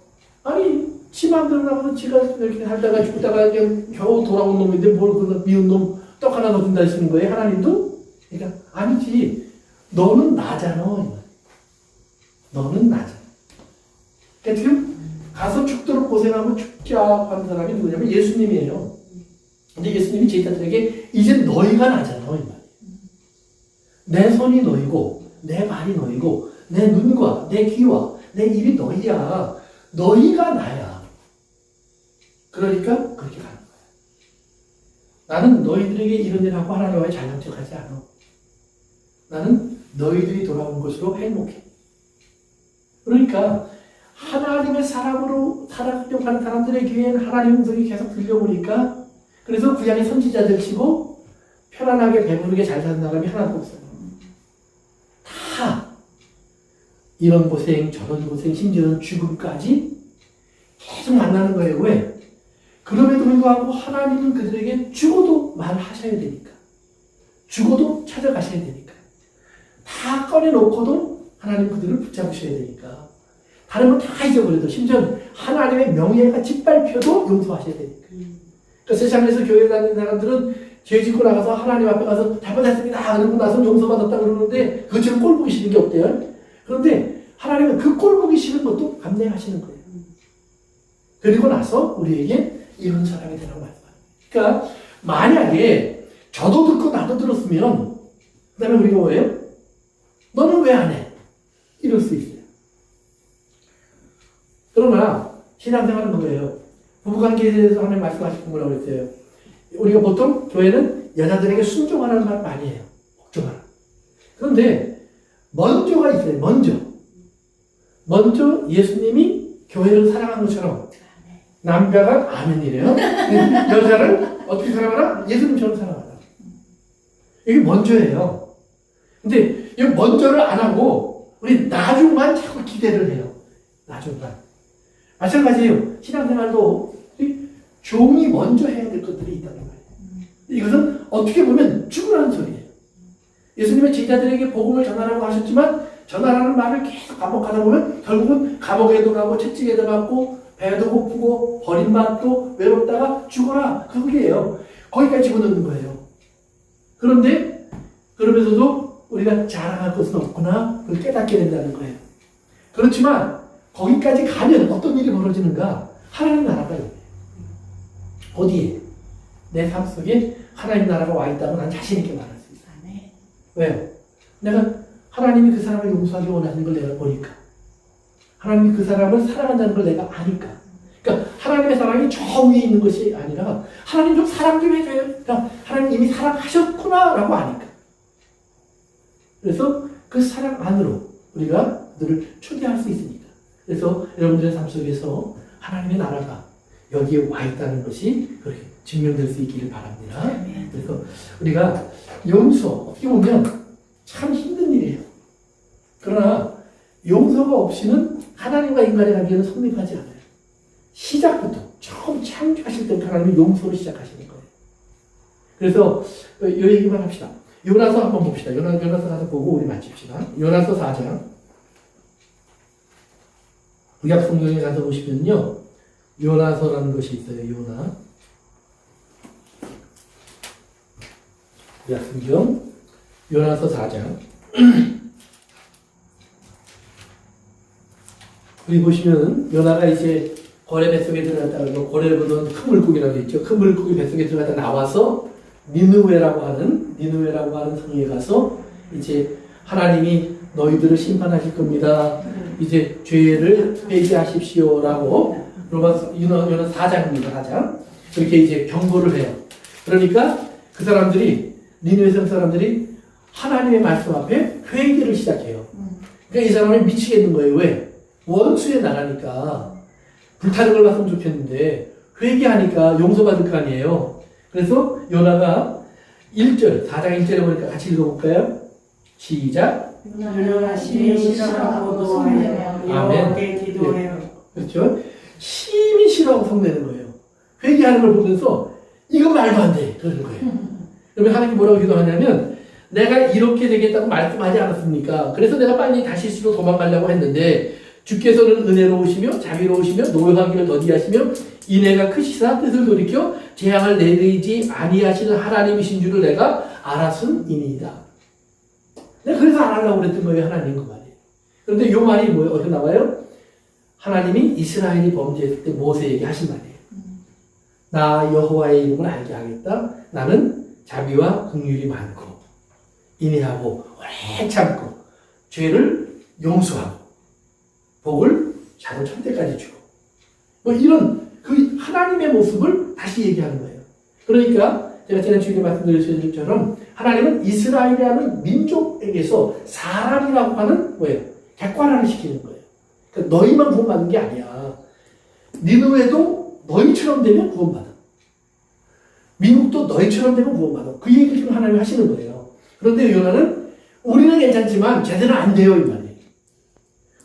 아니 지 맘대로 나가서 지가 이렇게 살다가 죽다가 그냥 겨우 돌아온 놈인데 뭘 그거 미운 놈 떡 하나 더 준다 하시는 거예요? 하나님도? 그러니까 아니지. 너는 나잖아. 너는 나잖아. 그러니까 지금 가서 죽도록 고생하고 죽자 하는 사람이 누구냐면 예수님이에요. 근데 예수님이 제자들에게 이제 너희가 나잖아. 이 말이에요. 내 손이 너희고 내 발이 너희고 내 눈과 내 귀와 내 입이 너희야. 너희가 나야. 그러니까 그렇게 가는 거야. 나는 너희들에게 이런 일을 하고 하나님과의 잘남척하지 않아. 나는 너희들이 돌아온 것으로 행복해. 그러니까 하나님의 사람으로 살아가려고 하는 사람들의 귀에는 하나님의 음성이 계속 들려오니까 그래서 구약의 선지자들 치고 편안하게 배부르게 잘 사는 사람이 하나도 없어요. 다 이런 고생 저런 고생 심지어는 죽음까지 계속 만나는 거예요. 왜? 그럼에도 불구하고 하나님은 그들에게 죽어도 말하셔야 되니까. 죽어도 찾아가셔야 되니까. 다 꺼내놓고도 하나님 그들을 붙잡으셔야 되니까. 다른 건 다 잊어버려도 심지어 하나님의 명예가 짓밟혀도 용서하셔야 되니까. 그러니까 세상에서 교회 다니는 사람들은 죄 짓고 나가서 하나님 앞에 가서 잘못했습니다 그러고 나서 용서받았다 그러는데 그것처럼 꼴 보기 싫은 게 없대요. 그런데 하나님은 그 꼴 보기 싫은 것도 감내하시는 거예요. 그리고 나서 우리에게 이런 사람이 되라고 말씀합니다. 그러니까 만약에 저도 듣고 나도 들었으면 그 다음에 우리가 뭐예요? 너는 왜 안 해? 이럴 수 있어요. 그러나 신앙생활은 그거예요. 부부관계에 대해서 하나님 말씀하시는 거라고 그랬어요. 우리가 보통 교회는 여자들에게 순종하라는 말 많이 해요. 복종하라. 그런데 먼저가 있어요. 먼저 예수님이 교회를 사랑한 것처럼 남자가 아멘이래요. 여자를 어떻게 사랑하라? 예수님처럼 사랑하라. 이게 먼저예요. 근데 이 먼저를 안 하고 우리 나중만 자꾸 기대를 해요. 나중만. 마찬가지예요. 신앙생활도 종이 먼저 해야 될 것들이 있다는 거예요. 이것은 어떻게 보면 죽으라는 소리예요. 예수님의 제자들에게 복음을 전하라고 하셨지만 전하라는 말을 계속 반복하다 보면 결국은 감옥에도 가고 채찍에도 맞고 배도 고프고 버림받고 외롭다가 죽어라. 그게예요. 거기까지 집어넣는 거예요. 그런데 그러면서도 우리가 자랑할 것은 없구나. 그걸 깨닫게 된다는 거예요. 그렇지만 거기까지 가면 어떤 일이 벌어지는가? 하나님 나라가 있네요. 어디에? 내 삶 속에 하나님 나라가 와 있다고 난 자신 있게 말할 수 있어요. 왜요? 내가 하나님이 그 사람을 용서하기 원하는 걸 내가 보니까. 하나님이 그 사람을 사랑한다는 걸 내가 아니까. 그러니까 하나님의 사랑이 저 위에 있는 것이 아니라 하나님 좀 사랑 좀 해줘요. 그러니까 하나님 이미 사랑하셨구나 라고 아니까. 그래서 그 사랑 안으로 우리가 그들을 초대할 수 있으니까. 그래서 여러분들의 삶 속에서 하나님의 나라가 여기에 와 있다는 것이 그렇게 증명될 수 있기를 바랍니다. 그래서 우리가 용서, 어떻게 보면 참 힘든 일이에요. 그러나 용서가 없이는 하나님과 인간의 관계는 성립하지 않아요. 시작부터 처음 창조하실 때부터 하나님은 용서로 시작하시는 거예요. 그래서 이 얘기만 합시다. 요나서 한번 봅시다. 요나서 가서 보고 우리 마칩시다. 요나서 4장. 구약 성경에 가서 보시면요. 요나서라는 것이 있어요. 요나. 구약 성경. 요나서 4장. 여기 보시면 요나가 이제 고래 뱃속에 들어갔다가 고래를 보던 큰 물고기라고 했죠. 큰 물고기 뱃속에 들어갔다 나와서 니느웨라고 하는 성에 가서 이제 하나님이 너희들을 심판하실 겁니다. 이제 죄를 회개하십시오라고 요나 4장입니다. 4장. 그렇게 이제 경고를 해요. 그러니까 그 사람들이 니느웨 성 사람들이 하나님의 말씀 앞에 회개를 시작해요. 그러니까 이 사람이 미치겠는 거예요. 왜? 원수의 나라니까 불타는 걸 봤으면 좋겠는데 회개하니까 용서받을 거 아니에요. 그래서 요나가 1절, 4장 1절에 보니까 같이 읽어볼까요? 시작. 너는 심히 싫어하고 노하여 여호와께 기도하여. 그렇죠? 심히 싫어하고 성내는 거예요. 회개하는 걸 보면서 이건 말도 안 돼. 그러는 거예요. 그러면 하나님 뭐라고 기도하냐면 내가 이렇게 되겠다고 말씀하지 않았습니까? 그래서 내가 빨리 다시스로 도망가려고 했는데 주께서는 은혜로우시며 자비로우시며 노여하기를 더디하시며 인애가 크시사 뜻을 돌이켜 재앙을 내리지 아니하시는 하나님이신 줄을 내가 알았음이니이다. 내가 그래서 안 하려고 그랬던 거예요. 하나님 그 말이에요. 그런데 이 말이 뭐예요? 어디서 나와요? 하나님이 이스라엘이 범죄했을 때 모세에게 하신 말이에요. 나 여호와의 이름을 알게 하겠다. 나는 자비와 긍휼이 많고 인애하고 오래 참고 죄를 용서하고 복을 자손 천대까지 주고 뭐 이런 그 하나님의 모습을 다시 얘기하는 거예요. 그러니까 제가 지난 주일에 말씀드렸던 것처럼 하나님은 이스라엘이라는 민족에게서 사람이라고 하는 뭐예요? 객관화를 시키는 거예요. 그러니까 너희만 구원받는 게 아니야. 니느웨도 너희처럼 되면 구원받아. 미국도 너희처럼 되면 구원받아. 그 얘기를 지금 하나님이 하시는 거예요. 그런데 요나는 우리는 괜찮지만 쟤들은 안 돼요 이 말이에요.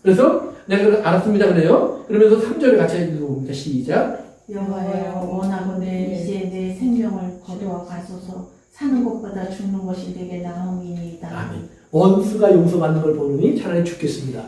그래서 내가 알았습니다 그래요. 그러면서 3절에 같이 읽어봅니다. 시작. 여호와여 원하건대 이제 내 생명을 거두어 가소서. 사는 것보다 죽는 것이 내게 나음이니이다. 아멘. 원수가 용서받는 걸 보느니 차라리 죽겠습니다.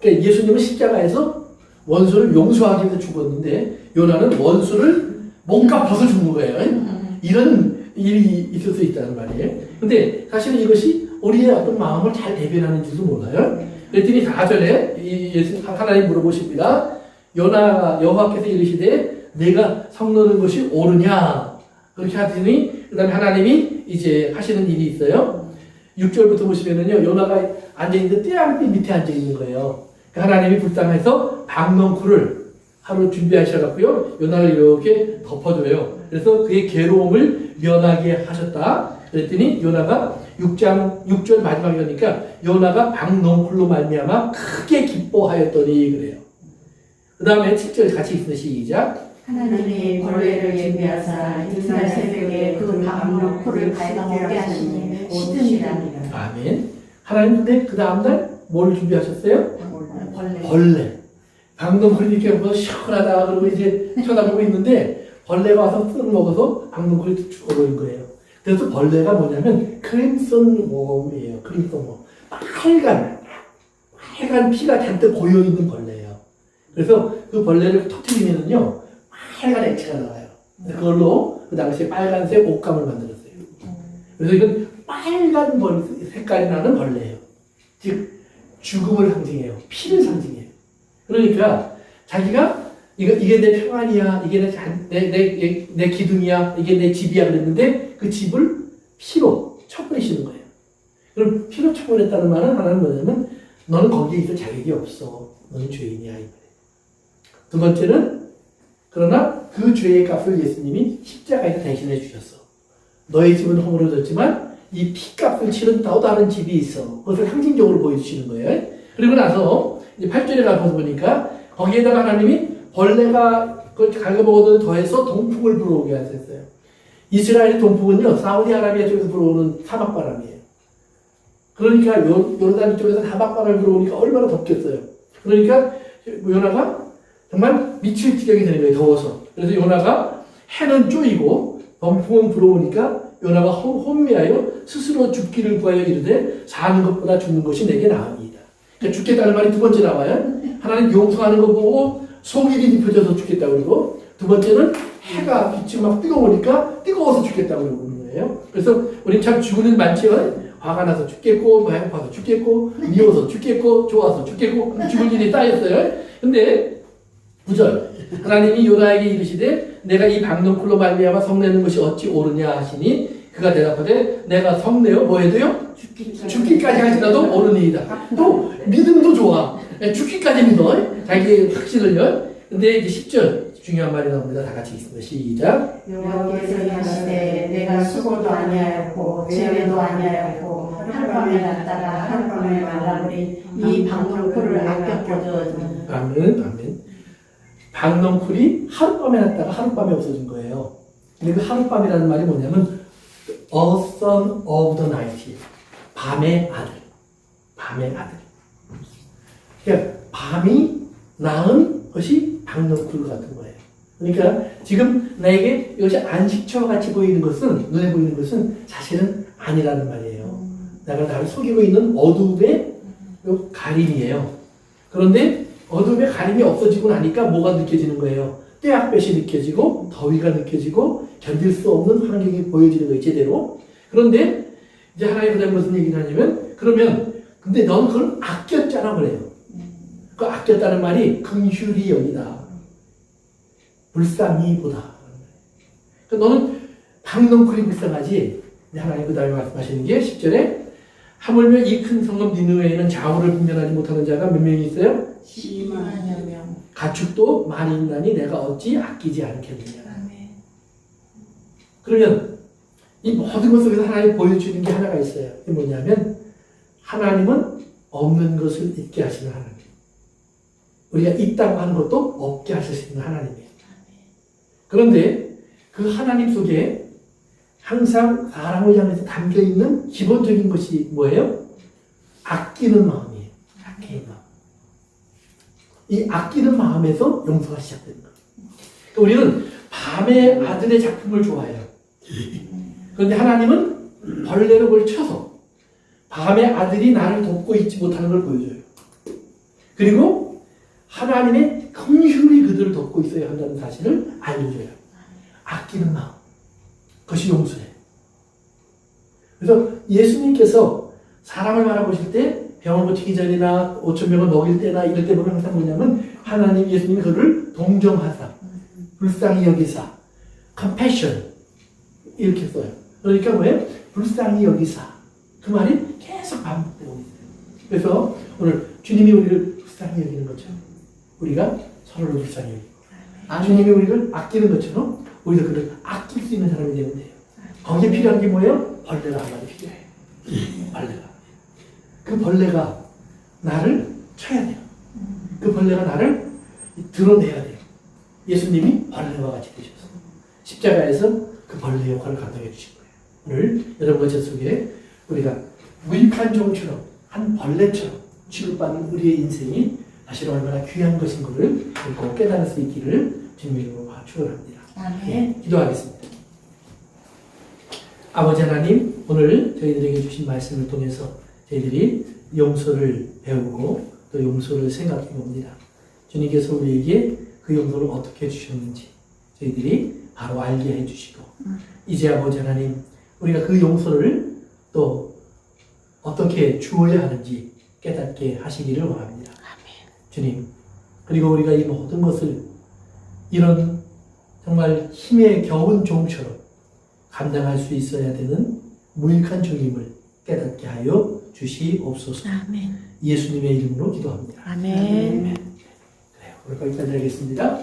그러니까 예수님은 십자가에서 원수를 용서하기 위해서 죽었는데 요나는 원수를 못 갚아서 죽는 거예요. 이런 일이 있을 수 있다는 말이에요. 근데 사실은 이것이 우리의 어떤 마음을 잘 대변하는지도 몰라요. 그랬더니 4절에 하나님 물어보십니다. 여호와께서 이르시되 내가 성노는 것이 옳으냐? 그렇게 하더니 그 다음에 하나님이 이제 하시는 일이 있어요. 6절부터 보시면은요, 요나가 앉아있는데 떼아리 밑에 앉아있는 거예요. 그러니까 하나님이 불쌍해서 박넝쿨을 하루 준비하셔갖고요, 요나를 이렇게 덮어줘요. 그래서 그의 괴로움을 면하게 하셨다. 그랬더니 요나가 6절 마지막에 가니까 요나가 박넝쿨로 말미암아 크게 기뻐하였더니 그래요. 그 다음에 7절 같이 있는 시작. 하나님이 벌레를 예비하사 이튿날 새벽에 그 박넝쿨을 발광하게 하시니 시든이라. 아멘. 하나님 근데 그 다음날 뭘 준비하셨어요? 벌레. 벌레. 박넝쿨이 이렇게 보면 시원하다 그러고 이제 쳐다보고 있는데 벌레가 와서 쓱 먹어서 박넝쿨이 죽어버린 거예요. 그래서 벌레가 뭐냐면 크림슨 웜이에요. 크림슨 웜. 빨간 피가 잔뜩 고여있는 벌레예요. 그래서 그 벌레를 터뜨리면은요 빨간 액체가 나와요. 그걸로 그 당시에 빨간색 옷감을 만들었어요. 그래서 이건 빨간 색깔이 나는 벌레예요. 즉 죽음을 상징해요. 피를 상징해요. 그러니까 자기가 이게 내 평안이야, 이게 내 기둥이야, 이게 내 집이야 그랬는데 그 집을 피로 쳐버리시는 거예요. 그럼 피로 쳐버렸다는 말은 하나는 뭐냐면 너는 거기에 있을 자격이 없어. 너는 죄인이야 이 말이에요. 두 번째는 그러나 그 죄의 값을 예수님이 십자가에서 대신해 주셨어. 너의 집은 허물어졌지만 이 피값을 치른 또 다른 집이 있어. 그것을 상징적으로 보여주시는 거예요. 그리고 나서 이제 8절에 가서 보니까 거기에다가 하나님이 벌레가 그걸 갉아먹어도 더해서 동풍을 불어오게 하셨어요. 이스라엘의 동풍은요 사우디아라비아 쪽에서 불어오는 사막바람이에요. 그러니까 요르단 쪽에서 사막바람이 불어오니까 얼마나 덥겠어요. 그러니까 요나가 정말 미칠 지경이 되는 거예요. 더워서. 그래서 요나가 해는 쪼이고 동풍은 불어오니까 요나가 혼미하여 스스로 죽기를 구하여 이르되 사는 것보다 죽는 것이 내게 나으니이다. 그러니까 죽겠다는 말이 두 번째 나와요. 하나님 용서하는 거 보고 속이 뒤집혀져서 죽겠다고 그러고 두 번째는 해가 빛이 막 뜨거우니까 뜨거워서 죽겠다고 그러는 거예요. 그래서 우리는 참 죽는 많지요. 화가 나서 죽겠고 배고파서 죽겠고 미워서 죽겠고 좋아서 죽겠고 죽을 일이 쌓였어요. 근데 9절 하나님이 요나에게 이르시되 내가 이 박넝쿨로 말미암아 성내는 것이 어찌 옳으냐 하시니 그가 대답하되 내가 성내어 뭐 해도요? 죽기까지 할지라도 옳으니이다. 또 믿음도 좋아. 죽기까지 믿어. 자기의 확신을요. 근데 이제 10절 중요한 말이 나옵니다. 다 같이 있습니다. 시작. 여호와께서 이르시되 내가 수고도 아니하였고 재회도 아니하였고 하룻밤에 났다가 하룻밤에 말라버린 이 박넝쿨을 아꼈거든. 아멘. 아멘. 박넝쿨이 하룻밤에 났다가 하룻밤에 없어진 거예요. 근데 그 하룻밤이라는 말이 뭐냐면 A son of the night. 밤의 아들. 밤의 아들. 그러니까 밤이 낳은 것이 박넝쿨 같은 거예요. 그러니까 지금 나에게 이것이 안식처와 같이 보이는 것은, 눈에 보이는 것은 사실은 아니라는 말이에요. 내가 나를 속이고 있는 어둠의 요 가림이에요. 그런데 어둠의 가림이 없어지고 나니까 뭐가 느껴지는 거예요? 떼약볕이 느껴지고 더위가 느껴지고 견딜 수 없는 환경이 보여지는 거예요. 제대로. 그런데 이제 하나님 그다음에 무슨 얘기를 하냐면, 그러면 근데 넌 그걸 아꼈잖아 그래요. 그 아꼈다는 말이 긍휼히 여기다, 불쌍히 보다. 그러니까 너는 박넝쿨이 불쌍하지. 하나님 그 다음에 말씀하시는 게 10절에 하물며 이 큰 성읍 니느웨에는 좌우를 분별하지 못하는 자가 몇 명이 있어요? 10만여 명. 가축도 많이 있나니 내가 어찌 아끼지 않겠느냐. 그러면 이 모든 것 속에서 하나님 보여주는 게 하나가 있어요. 그게 뭐냐면 하나님은 없는 것을 있게 하시는 하나님. 우리가 있다고 하는 것도 없게 하실 수 있는 하나님이에요. 그런데 그 하나님 속에 항상 사람을 향해서 담겨있는 기본적인 것이 뭐예요? 아끼는 마음이에요. 아끼는 마음. 이 아끼는 마음에서 용서가 시작되는 거예요. 그러니까 우리는 밤의 아들의 작품을 좋아해요. 그런데 하나님은 벌레로 그걸 쳐서 밤의 아들이 나를 돕고 있지 못하는 걸 보여줘요. 그리고 하나님의 긍휼히 그들을 돕고 있어야 한다는 사실을 알려줘요. 아끼는 마음. 그것이 용서예요. 그래서 예수님께서 사람을 바라보실 때 병을 고치기 전이나 5,000명을 먹일 때나 이럴 때 보면 항상 뭐냐면 하나님, 예수님이 그를 동정하사, 불쌍히 여기사, compassion 이렇게 써요. 그러니까 뭐예요? 불쌍히 여기사. 그 말이 계속 반복되고 있어요. 그래서 오늘 주님이 우리를 불쌍히 여기는 것처럼 우리가 서로를 불쌍히 여기고, 주님이 우리를 아끼는 것처럼 우리도 그를 아낄 수 있는 사람이 되면 돼요. 거기에 필요한 게 뭐예요? 벌레가 한 마리 필요해요. 벌레가. 그 벌레가 나를 쳐야 돼요. 그 벌레가 나를 드러내야 돼요. 예수님이 벌레와 같이 되셔서 십자가에서 그 벌레 역할을 감당해 주신 거예요. 오늘 여러분과 제 속에 우리가 무익한 종처럼, 한 벌레처럼 취급받는 우리의 인생이 사실 얼마나 귀한 것인 것을 꼭 깨달을 수 있기를 주님의 이름으로 축원합니다. 아멘. 기도하겠습니다. 아버지 하나님, 오늘 저희들에게 주신 말씀을 통해서 저희들이 용서를 배우고 또 용서를 생각해 봅니다. 주님께서 우리에게 그 용서를 어떻게 주셨는지 저희들이 바로 알게 해주시고, 이제 아버지 하나님, 우리가 그 용서를 또 어떻게 주어야 하는지 깨닫게 하시기를 원합니다. 주님, 그리고 우리가 이 모든 것을 이런 정말 힘에 겨운 종처럼 감당할 수 있어야 되는 무익한 종임을 깨닫게 하여 주시옵소서. 아멘. 예수님의 이름으로 기도합니다. 아멘. 그래요. 오늘 거기까지 하겠습니다.